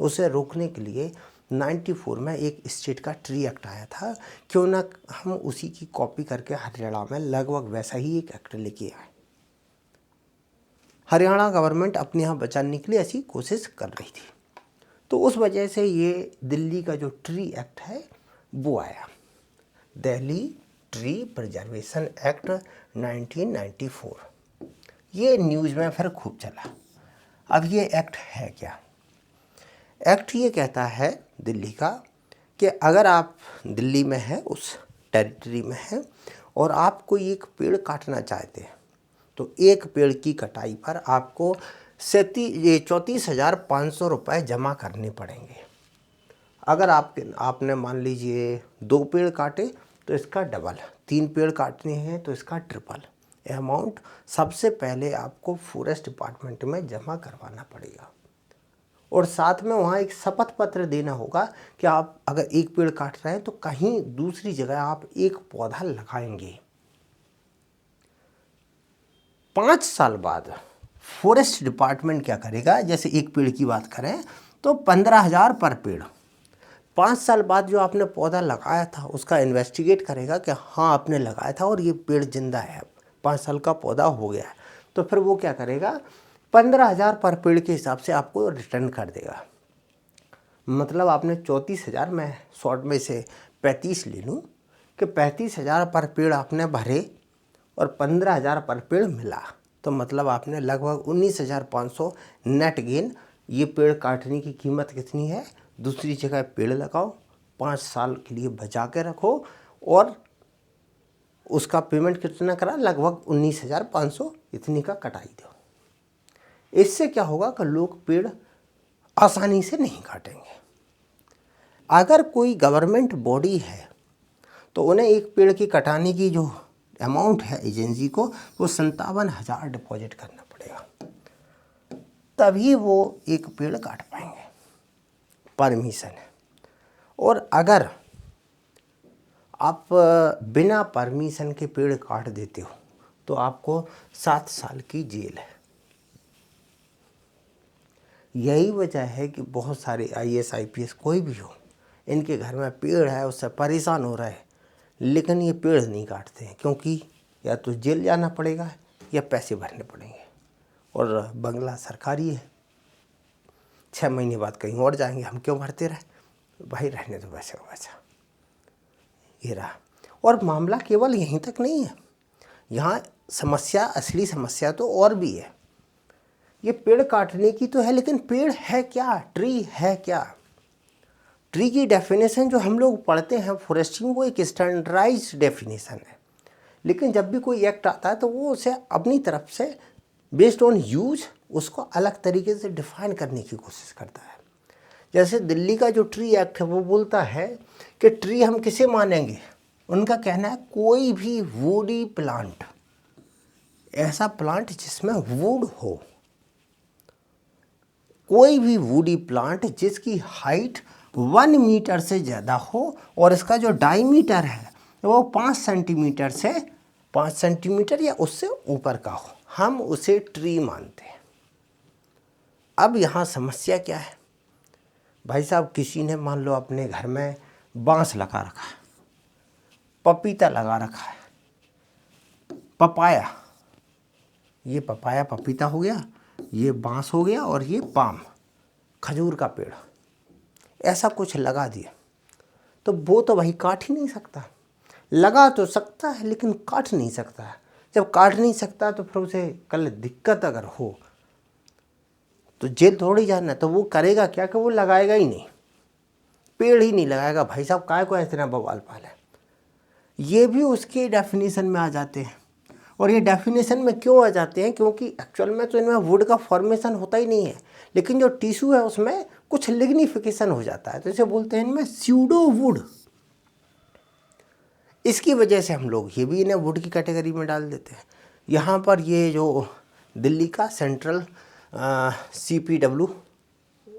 उसे रोकने के लिए 94 में एक स्टेट का ट्री एक्ट आया था। क्यों ना हम उसी की कॉपी करके हरियाणा में लगभग वैसा ही एक एक्ट लेके आए। हरियाणा गवर्नमेंट अपने यहाँ बचाने के लिए ऐसी कोशिश कर रही थी, तो उस वजह से ये दिल्ली का जो ट्री एक्ट है वो आया, दिल्ली ट्री प्रिजर्वेशन एक्ट 1994। ये न्यूज़ में फिर खूब चला। अब ये एक्ट है क्या? एक्ट ये कहता है दिल्ली का कि अगर आप दिल्ली में हैं, उस टेरिटरी में हैं और आप कोई एक पेड़ काटना चाहते हैं, तो एक पेड़ की कटाई पर आपको 34,500 रुपये जमा करने पड़ेंगे। अगर आपने मान लीजिए 2 पेड़ काटे तो इसका डबल, 3 पेड़ काटने हैं तो इसका ट्रिपल अमाउंट सबसे पहले आपको फॉरेस्ट डिपार्टमेंट में जमा करवाना पड़ेगा। और साथ में वहाँ एक शपथ पत्र देना होगा कि आप अगर एक पेड़ काट रहे हैं तो कहीं दूसरी जगह आप एक पौधा लगाएंगे। 5 साल बाद फॉरेस्ट डिपार्टमेंट क्या करेगा, जैसे एक पेड़ की बात करें तो 15,000 पर पेड़। 5 साल बाद जो आपने पौधा लगाया था उसका इन्वेस्टिगेट करेगा कि हाँ आपने लगाया था और ये पेड़ जिंदा है, 5 साल का पौधा हो गया है, तो फिर वो क्या करेगा 15,000 पर पेड़ के हिसाब से आपको रिटर्न कर देगा। मतलब आपने 34,000, मैं शॉर्ट में से 35 ले लूँ कि 35,000 पर पेड़ आपने भरे और 15,000 पर पेड़ मिला, तो मतलब आपने लगभग 19,500 नेट गेन। ये पेड़ काटने की कीमत कितनी है, दूसरी जगह पेड़ लगाओ, 5 साल के लिए बचा के रखो और उसका पेमेंट कितना करा, लगभग 19,500 इतनी का कटाई दो। इससे क्या होगा कि लोग पेड़ आसानी से नहीं काटेंगे। अगर कोई गवर्नमेंट बॉडी है तो उन्हें एक पेड़ की कटाने की जो अमाउंट है एजेंसी को, वो 57,000 डिपॉजिट करना पड़ेगा, तभी वो एक पेड़ काट पाएंगे, परमिशन है। और अगर आप बिना परमिशन के पेड़ काट देते हो तो आपको 7 साल की जेल है। यही वजह है कि बहुत सारे IAS IPS कोई भी हो, इनके घर में पेड़ है, उससे परेशान हो रहा है, लेकिन ये पेड़ नहीं काटते हैं, क्योंकि या तो जेल जाना पड़ेगा या पैसे भरने पड़ेंगे, और बंगला सरकारी है, 6 महीने बाद कहीं और जाएंगे, हम क्यों भरते रहे भाई, रहने दो वैसे वैसा। ये रहा। और मामला केवल यहीं तक नहीं है, यहाँ समस्या, असली समस्या तो और भी है। ये पेड़ काटने की तो है, लेकिन पेड़ है क्या, ट्री है क्या? ट्री की डेफिनेशन जो हम लोग पढ़ते हैं फॉरेस्ट्री, वो एक स्टैंडर्डाइज्ड डेफिनेशन है, लेकिन जब भी कोई एक्ट आता है तो वो उसे अपनी तरफ से बेस्ड ऑन यूज उसको अलग तरीके से डिफाइन करने की कोशिश करता है। जैसे दिल्ली का जो ट्री एक्ट है वो बोलता है कि ट्री हम किसे मानेंगे, उनका कहना है कोई भी वुडी प्लांट, ऐसा प्लांट जिसमें वुड हो, कोई भी वुडी प्लांट जिसकी हाइट 1 मीटर से ज़्यादा हो और इसका जो डायमीटर है वो 5 सेंटीमीटर से 5 सेंटीमीटर या उससे ऊपर का हो, हम उसे ट्री मानते हैं। अब यहाँ समस्या क्या है भाई साहब, किसी ने मान लो अपने घर में बांस लगा रखा है, पपीता लगा रखा है, पपाया, ये पपाया पपीता हो गया, ये बांस हो गया और ये पाम खजूर का पेड़, ऐसा कुछ लगा दिया तो वो तो भाई काट ही नहीं सकता। लगा तो सकता है लेकिन काट नहीं सकता है। जब काट नहीं सकता तो फिर उसे कल दिक्कत अगर हो तो जेल थोड़ी जाना, तो वो करेगा क्या कि वो लगाएगा ही नहीं, पेड़ ही नहीं लगाएगा। भाई साहब काय को इतना बवाल पाला है। ये भी उसके डेफिनेशन में आ जाते हैं। और ये डेफिनेशन में क्यों आ जाते हैं? क्योंकि एक्चुअल में तो इनमें वुड का फॉर्मेशन होता ही नहीं है, लेकिन जो टिश्यू है उसमें कुछ लिग्निफिकेशन हो जाता है, तो इसे बोलते हैं इनमें स्यूडो वुड। इसकी वजह से हम लोग ये भी इन्हें वुड की कैटेगरी में डाल देते हैं। यहाँ पर ये जो दिल्ली का सेंट्रल CPW,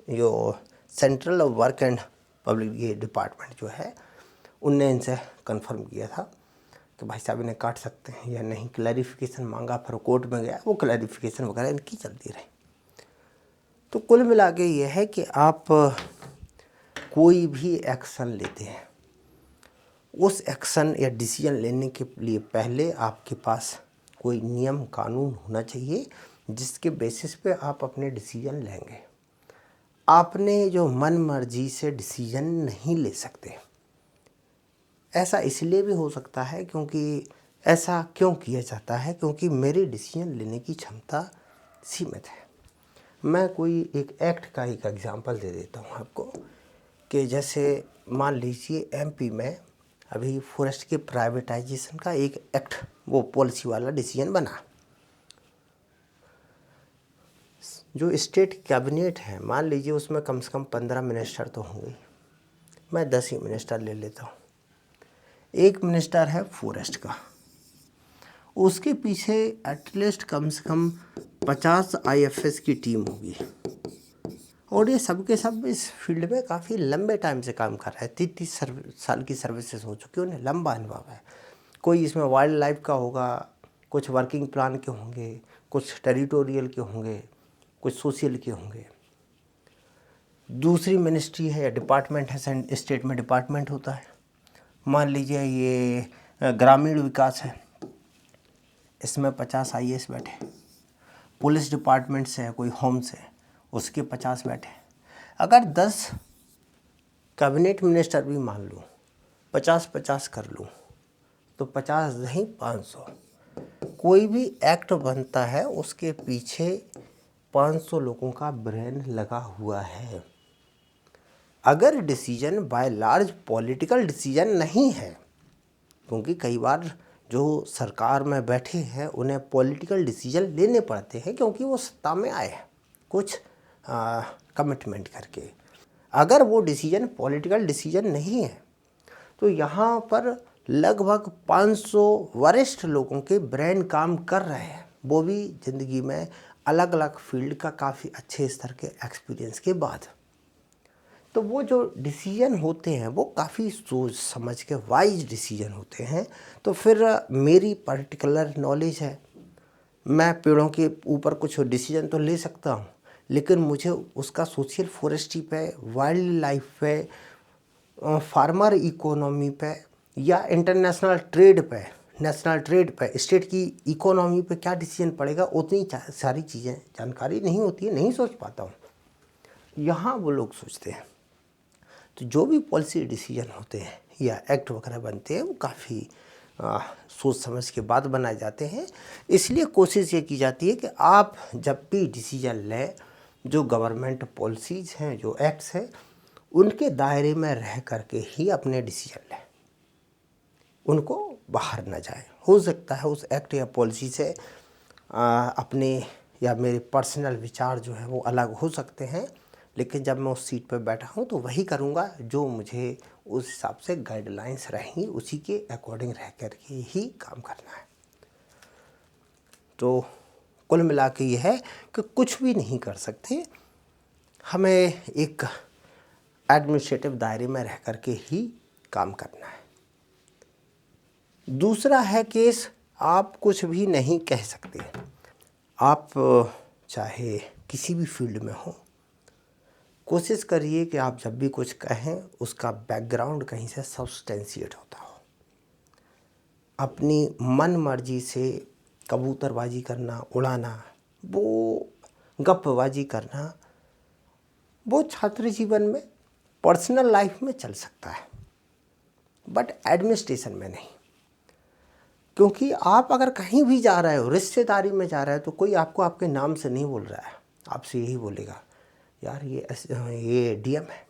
जो सेंट्रल वर्क एंड पब्लिक ये डिपार्टमेंट जो है, उनने इनसे कंफर्म किया था कि भाई साहब इन्हें काट सकते हैं या नहीं। क्लैरिफिकेशन मांगा, फिर कोर्ट में गया, वो क्लैरिफिकेशन वगैरह इनकी चलती रही। तो कुल मिला के ये है कि आप कोई भी एक्शन लेते हैं, उस एक्शन या डिसीजन लेने के लिए पहले आपके पास कोई नियम कानून होना चाहिए जिसके बेसिस पे आप अपने डिसीजन लेंगे। आपने जो मन मर्जी से डिसीजन नहीं ले सकते। ऐसा इसलिए भी हो सकता है क्योंकि ऐसा क्यों किया जाता है, क्योंकि मेरी डिसीजन लेने की क्षमता सीमित है। मैं कोई एक एक्ट का एक एग्जांपल दे देता हूँ आपको कि जैसे मान लीजिए MP में अभी फॉरेस्ट के प्राइवेटाइजेशन का एक एक्ट, वो पॉलिसी वाला डिसीजन बना। जो स्टेट कैबिनेट है, मान लीजिए उसमें कम से कम 15 मिनिस्टर तो होंगे, मैं 10 ही मिनिस्टर ले लेता हूँ। एक मिनिस्टर है फॉरेस्ट का, उसके पीछे एटलीस्ट कम से कम 50 IFS की टीम होगी और ये सब के सब इस फील्ड में काफ़ी लंबे टाइम से काम कर रहे हैं। 30 साल की सर्विसेज हो चुकी है, उन्हें लंबा अनुभव है। कोई इसमें वाइल्ड लाइफ का होगा, कुछ वर्किंग प्लान के होंगे, कुछ टेरिटोरियल के होंगे, कुछ सोशल के होंगे। दूसरी मिनिस्ट्री है या डिपार्टमेंट है, स्टेट में डिपार्टमेंट होता है। मान लीजिए ये ग्रामीण विकास है, इसमें 50 IAS बैठे। पुलिस डिपार्टमेंट से है, कोई होम से, उसके 50 बैठे। अगर 10 कैबिनेट मिनिस्टर भी मान लूँ, 50-50 कर लूँ, तो 50 नहीं 500। कोई भी एक्ट बनता है उसके पीछे 500 लोगों का ब्रेन लगा हुआ है। अगर decision by large political decision नहीं है, क्योंकि कई बार जो सरकार में बैठे हैं उन्हें पॉलिटिकल डिसीजन लेने पड़ते हैं क्योंकि वो सत्ता में आए हैं कुछ कमिटमेंट करके। अगर वो डिसीजन पॉलिटिकल डिसीजन नहीं है तो यहाँ पर लगभग 500 वरिष्ठ लोगों के ब्रेन काम कर रहे हैं, वो भी ज़िंदगी में अलग अलग फील्ड का काफ़ी अच्छे स्तर के एक्सपीरियंस के बाद। तो वो जो डिसीजन होते हैं वो काफ़ी सोच समझ के वाइज डिसीजन होते हैं। तो फिर मेरी पर्टिकुलर नॉलेज है, मैं पेड़ों के ऊपर कुछ डिसीजन तो ले सकता हूँ, लेकिन मुझे उसका सोशल फॉरेस्ट्री पे, वाइल्ड लाइफ पे, फार्मर इकोनॉमी पे या इंटरनेशनल ट्रेड पे, नेशनल ट्रेड पे, स्टेट की इकोनॉमी पे क्या डिसीजन पड़ेगा, उतनी सारी चीज़ें जानकारी नहीं होती है, नहीं सोच पाता हूँ। यहाँ वो लोग सोचते हैं। तो जो भी पॉलिसी डिसीजन होते हैं या एक्ट वगैरह बनते हैं वो काफ़ी सोच समझ के बाद बनाए जाते हैं। इसलिए कोशिश ये की जाती है कि आप जब भी डिसीजन लें, जो गवर्नमेंट पॉलिसीज़ हैं, जो एक्ट्स हैं, उनके दायरे में रह करके ही अपने डिसीजन लें, उनको बाहर ना जाए। हो सकता है उस एक्ट या पॉलिसी से अपने या मेरे पर्सनल विचार जो है वो अलग हो सकते हैं, लेकिन जब मैं उस सीट पर बैठा हूँ तो वही करूँगा जो मुझे उस हिसाब से गाइडलाइंस रहेंगी, उसी के अकॉर्डिंग रह कर के ही काम करना है। तो कुल मिला के ये है कि कुछ भी नहीं कर सकते, हमें एक एडमिनिस्ट्रेटिव दायरे में रह करके ही काम करना है। दूसरा है केस, आप कुछ भी नहीं कह सकते। आप चाहे किसी भी फील्ड में हो, कोशिश करिए कि आप जब भी कुछ कहें उसका बैकग्राउंड कहीं से सब्सटेंशिएट होता हो। अपनी मन मर्जी से कबूतरबाजी करना, उड़ाना, वो गप्पबाजी करना, वो छात्र जीवन में, पर्सनल लाइफ में चल सकता है, बट एडमिनिस्ट्रेशन में नहीं। क्योंकि आप अगर कहीं भी जा रहे हो, रिश्तेदारी में जा रहे हो, तो कोई आपको आपके नाम से नहीं बोल रहा है, आपसे यही बोलेगा, यार ये डीएम है,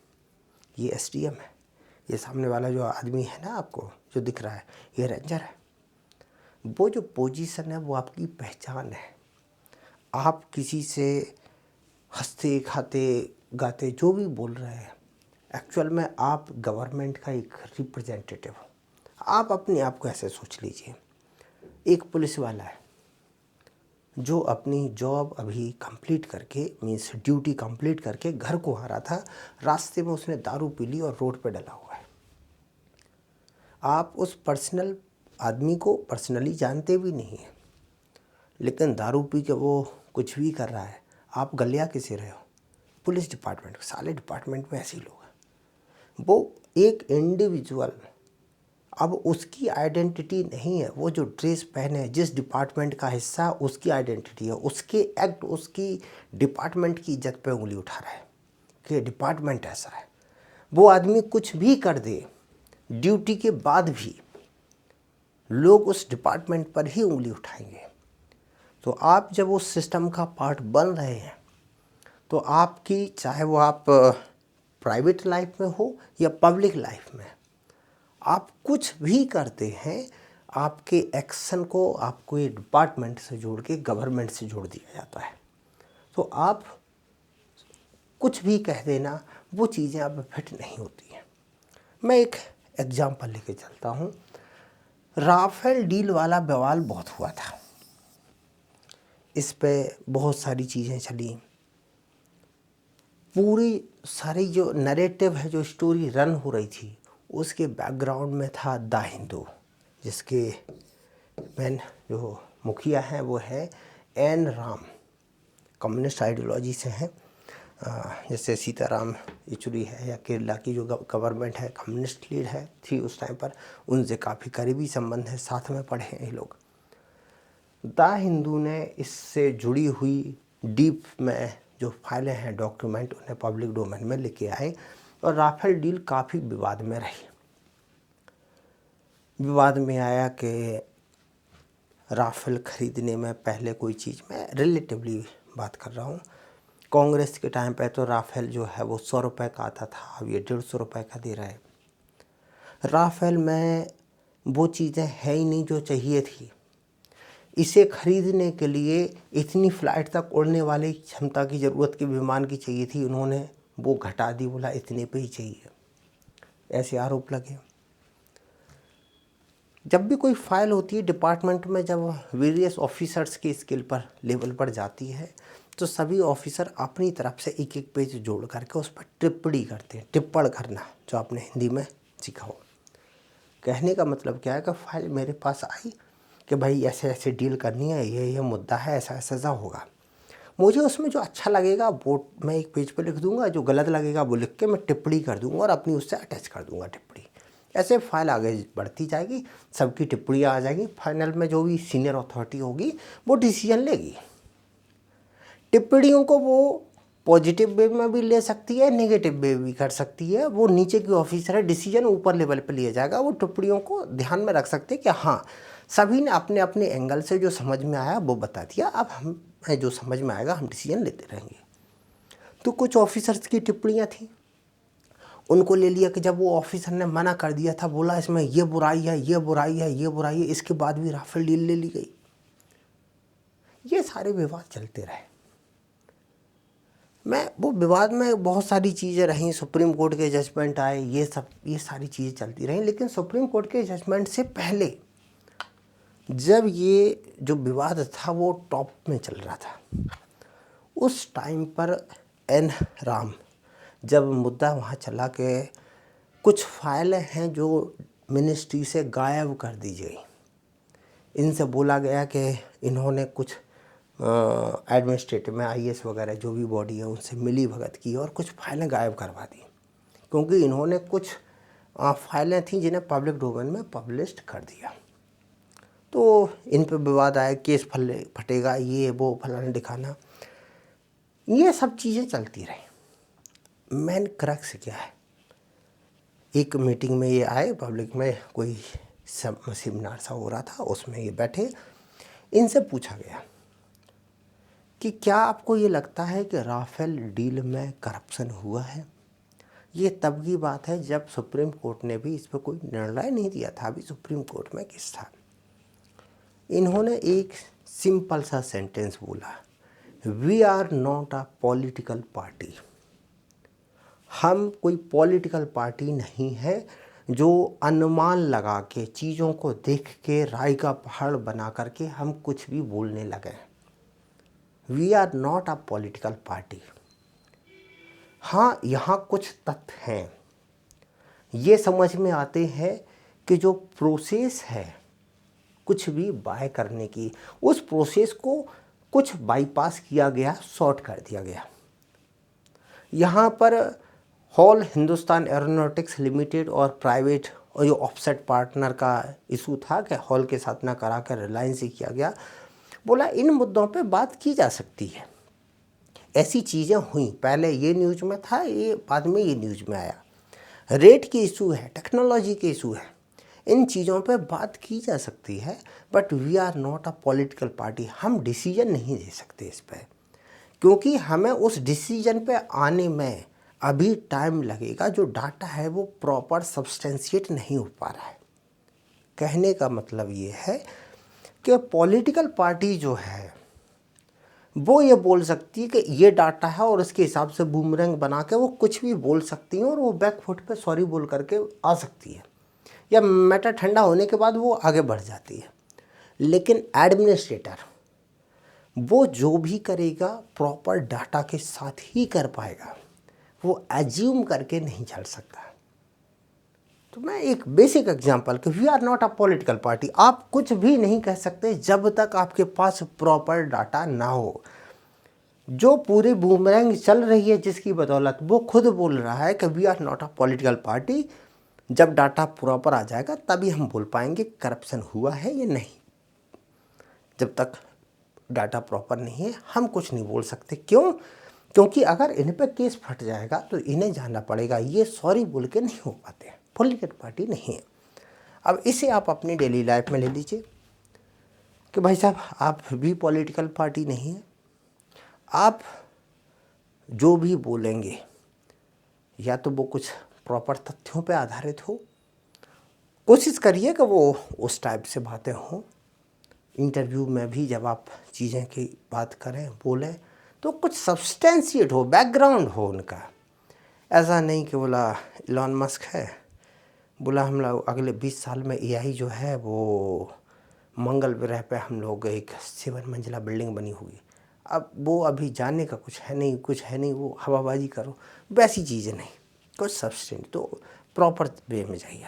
ये एसडीएम है, ये सामने वाला जो आदमी है ना आपको जो दिख रहा है, ये रेंजर है। वो जो पोजीशन है वो आपकी पहचान है। आप किसी से हंसते खाते गाते जो भी बोल रहे हैं, एक्चुअल में आप गवर्नमेंट का एक रिप्रेजेंटेटिव हो। आप अपने आप को ऐसे सोच लीजिए, एक पुलिस वाला है जो अपनी जॉब अभी कंप्लीट करके, मीन्स ड्यूटी कंप्लीट करके घर को आ रहा था, रास्ते में उसने दारू पी ली और रोड पे डला हुआ है। आप उस पर्सनल आदमी को पर्सनली जानते भी नहीं हैं, लेकिन दारू पी के वो कुछ भी कर रहा है, आप गलिया किसे रहे हो? पुलिस डिपार्टमेंट, साले डिपार्टमेंट में ऐसे ही लोग हैं। वो एक इंडिविजुअल, अब उसकी आइडेंटिटी नहीं है, वो जो ड्रेस पहने है, जिस डिपार्टमेंट का हिस्सा, उसकी आइडेंटिटी है, उसके एक्ट, उसकी डिपार्टमेंट की इज्जत पे उंगली उठा रहा है कि डिपार्टमेंट ऐसा है। वो आदमी कुछ भी कर दे ड्यूटी के बाद भी लोग उस डिपार्टमेंट पर ही उंगली उठाएंगे। तो आप जब उस सिस्टम का पार्ट बन रहे हैं, तो आपकी, चाहे वो आप प्राइवेट लाइफ में हो या पब्लिक लाइफ में, आप कुछ भी करते हैं, आपके एक्शन को आपको ये डिपार्टमेंट से जोड़ के गवर्नमेंट से जोड़ दिया जाता है। तो आप कुछ भी कह देना, वो चीज़ें अब फिट नहीं होती हैं। मैं एक एग्जांपल लेके चलता हूँ। राफेल डील वाला बवाल बहुत हुआ था, इस पे बहुत सारी चीज़ें चली। पूरी सारी जो नैरेटिव है, जो स्टोरी रन हो रही थी, उसके बैकग्राउंड में था द हिंदू, जिसके मेन जो मुखिया हैं वो है एन राम, कम्युनिस्ट आइडियोलॉजी से हैं। जैसे सीताराम येचुरी है, या केरला की जो गवर्नमेंट है कम्युनिस्ट लीड है थी उस टाइम पर, उनसे काफ़ी करीबी संबंध है, साथ में पढ़े हैं ये लोग। द हिंदू ने इससे जुड़ी हुई डीप में जो फाइलें हैं, डॉक्यूमेंट, उन्हें पब्लिक डोमेन में लेके आए, और राफेल डील काफ़ी विवाद में रही। विवाद में आया कि राफेल खरीदने में पहले कोई चीज़, मैं रिलेटिवली बात कर रहा हूँ, कांग्रेस के टाइम पे तो राफेल जो है वो 100 रुपये का आता था, अब ये 150 रुपये का दे रहा है। राफेल में वो चीज़ें है ही नहीं जो चाहिए थी। इसे खरीदने के लिए इतनी फ़्लाइट तक उड़ने वाली क्षमता की ज़रूरत की विमान की चाहिए थी, उन्होंने वो घटा दी, बोला इतने पे ही चाहिए। ऐसे आरोप लगे। जब भी कोई फाइल होती है डिपार्टमेंट में, जब वेरियस ऑफिसर्स के स्केल पर, लेवल पर जाती है, तो सभी ऑफिसर अपनी तरफ से एक एक पेज जोड़ करके उस पर टिप्पणी करते हैं। टिप्पण करना, जो आपने हिंदी में सीखा हो। कहने का मतलब क्या है कि फाइल मेरे पास आई कि भाई ऐसे ऐसे डील करनी है, ये मुद्दा है, ऐसा ऐसा होगा। मुझे उसमें जो अच्छा लगेगा वो मैं एक पेज पर लिख दूंगा, जो गलत लगेगा वो लिख के मैं टिप्पणी कर दूंगा और अपनी उससे अटैच कर दूंगा टिप्पणी। ऐसे फाइल आगे बढ़ती जाएगी, सबकी टिप्पणियाँ आ जाएगी, फाइनल में जो भी सीनियर अथॉरिटी होगी वो डिसीजन लेगी। टिप्पणियों को वो पॉजिटिव वे में भी ले सकती है, नेगेटिव वे भी कर सकती है। वो नीचे की ऑफिसर है, डिसीजन ऊपर लेवल पे लिया जाएगा। वो टिप्पणियों को ध्यान में रख सकते हैं कि हाँ, सभी ने अपने अपने एंगल से जो समझ में आया वो बता दिया, अब हम जो समझ में आएगा हम डिसीजन लेते रहेंगे। तो कुछ ऑफिसर्स की टिप्पणियाँ थी, उनको ले लिया कि जब वो ऑफिसर ने मना कर दिया था, बोला इसमें ये बुराई है, ये बुराई है, ये बुराई है, इसके बाद भी राफेल डील ले ली गई। ये सारे विवाद चलते रहे। वो विवाद में बहुत सारी चीज़ें रहीं, सुप्रीम कोर्ट के जजमेंट आए, ये सारी चीज़ें चलती रहीं। लेकिन सुप्रीम कोर्ट के जजमेंट से पहले, जब ये जो विवाद था वो टॉप में चल रहा था, उस टाइम पर एन राम, जब मुद्दा वहाँ चला कि कुछ फाइलें हैं जो मिनिस्ट्री से गायब कर दी गई। इनसे बोला गया कि इन्होंने कुछ एडमिनिस्ट्रेटिव में आईएएस वगैरह जो भी बॉडी है उनसे मिली भगत की और कुछ फाइलें गायब करवा दी, क्योंकि इन्होंने कुछ फाइलें थीं जिन्हें पब्लिक डोमेन में पब्लिश कर दिया। तो इन पर विवाद आया, केस फटेगा, ये वो फलाना दिखाना, ये सब चीज़ें चलती रही। मेन क्रक्स क्या है, एक मीटिंग में ये आए, पब्लिक में कोई सेमिनार सा हो रहा था, उसमें ये बैठे, इनसे पूछा गया कि क्या आपको ये लगता है कि राफेल डील में करप्शन हुआ है। ये तब की बात है जब सुप्रीम कोर्ट ने भी इस पर कोई निर्णय नहीं दिया था, अभी सुप्रीम कोर्ट में केस था। इन्होंने एक सिंपल सा सेंटेंस बोला, we are not a political party. हम कोई पॉलिटिकल पार्टी नहीं है जो अनुमान लगा के, चीज़ों को देख के राय का पहाड़ बना करके हम कुछ भी बोलने लगे। We are not a political party. हाँ, यहाँ कुछ तथ्य हैं, ये समझ में आते हैं कि जो प्रोसेस है कुछ भी बाय करने की, उस प्रोसेस को कुछ बाईपास किया गया, शॉर्ट कर दिया गया। यहाँ पर हॉल हिंदुस्तान एरोनॉटिक्स लिमिटेड और प्राइवेट और जो ऑफसेट पार्टनर का इशू था कि हॉल के साथ ना करा कर रिलायंस से किया गया। बोला इन मुद्दों पे बात की जा सकती है, ऐसी चीज़ें हुई, पहले ये न्यूज़ में था, ये बाद में ये न्यूज़ में आया। रेट की इशू है, टेक्नोलॉजी के इशू है, इन चीज़ों पे बात की जा सकती है, but we are not a political party. हम डिसीजन नहीं दे सकते इस पर, क्योंकि हमें उस डिसीजन पे आने में अभी टाइम लगेगा। जो डाटा है वो प्रॉपर सब्सटेंशिएट नहीं हो पा रहा है। कहने का मतलब ये है कि पॉलिटिकल पार्टी जो है वो ये बोल सकती है कि ये डाटा है और उसके हिसाब से बूमरैंग बना के वो कुछ भी बोल सकती हैं और वो बैकफुट पे सॉरी बोल करके आ सकती है, या मैटर ठंडा होने के बाद वो आगे बढ़ जाती है। लेकिन एडमिनिस्ट्रेटर वो जो भी करेगा प्रॉपर डाटा के साथ ही कर पाएगा, वो एज्यूम करके नहीं चल सकता। तो मैं एक बेसिक एग्जांपल कि we are not a political party. आप कुछ भी नहीं कह सकते जब तक आपके पास प्रॉपर डाटा ना हो। जो पूरी बूमरैंग चल रही है जिसकी बदौलत वो खुद बोल रहा है कि we are not a political party, जब डाटा प्रॉपर आ जाएगा तभी हम बोल पाएंगे करप्शन हुआ है या नहीं। जब तक डाटा प्रॉपर नहीं है हम कुछ नहीं बोल सकते। क्यों? क्योंकि अगर इन पर केस फट जाएगा तो इन्हें जाना पड़ेगा, ये सॉरी बोल के नहीं हो पाते, पॉलिटिकल पार्टी नहीं है। अब इसे आप अपनी डेली लाइफ में ले लीजिए कि भाई साहब आप भी पॉलिटिकल पार्टी नहीं है। आप जो भी बोलेंगे या तो वो कुछ प्रॉपर तथ्यों पे आधारित हो, कोशिश करिए कि वो उस टाइप से बातें हों। इंटरव्यू में भी जब आप चीज़ें की बात करें, बोलें, तो कुछ सब्सटेंशिएट हो, बैकग्राउंड हो उनका। ऐसा नहीं कि बोला इलॉन मस्क है, बोला हम लोग अगले 20 साल में एआई जो है वो मंगल ग्रह पे हम लोग एक 7 मंजिला बिल्डिंग बनी हुई। अब वो अभी जानने का कुछ है नहीं, वो हवाबाजी करो, वैसी चीज़ें नहीं, कुछ सब्सटेंस। तो प्रॉपर वे में जाइए।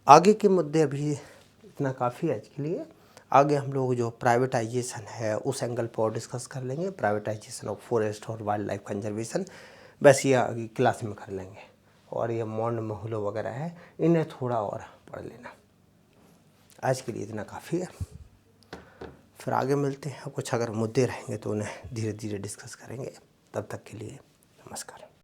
आगे के मुद्दे अभी इतना काफ़ी है आज के लिए। आगे हम लोग जो प्राइवेटाइजेशन है उस एंगल पर और डिस्कस कर लेंगे, प्राइवेटाइजेशन ऑफ फॉरेस्ट और वाइल्ड लाइफ कंजर्वेशन, बस ये आगे क्लास में कर लेंगे। और ये मॉन्ड महलों वगैरह है, इन्हें थोड़ा और पढ़ लेना। आज के लिए इतना काफ़ी है, फिर आगे मिलते हैं। कुछ अगर मुद्दे रहेंगे तो उन्हें धीरे धीरे डिस्कस करेंगे। तब तक के लिए नमस्कार।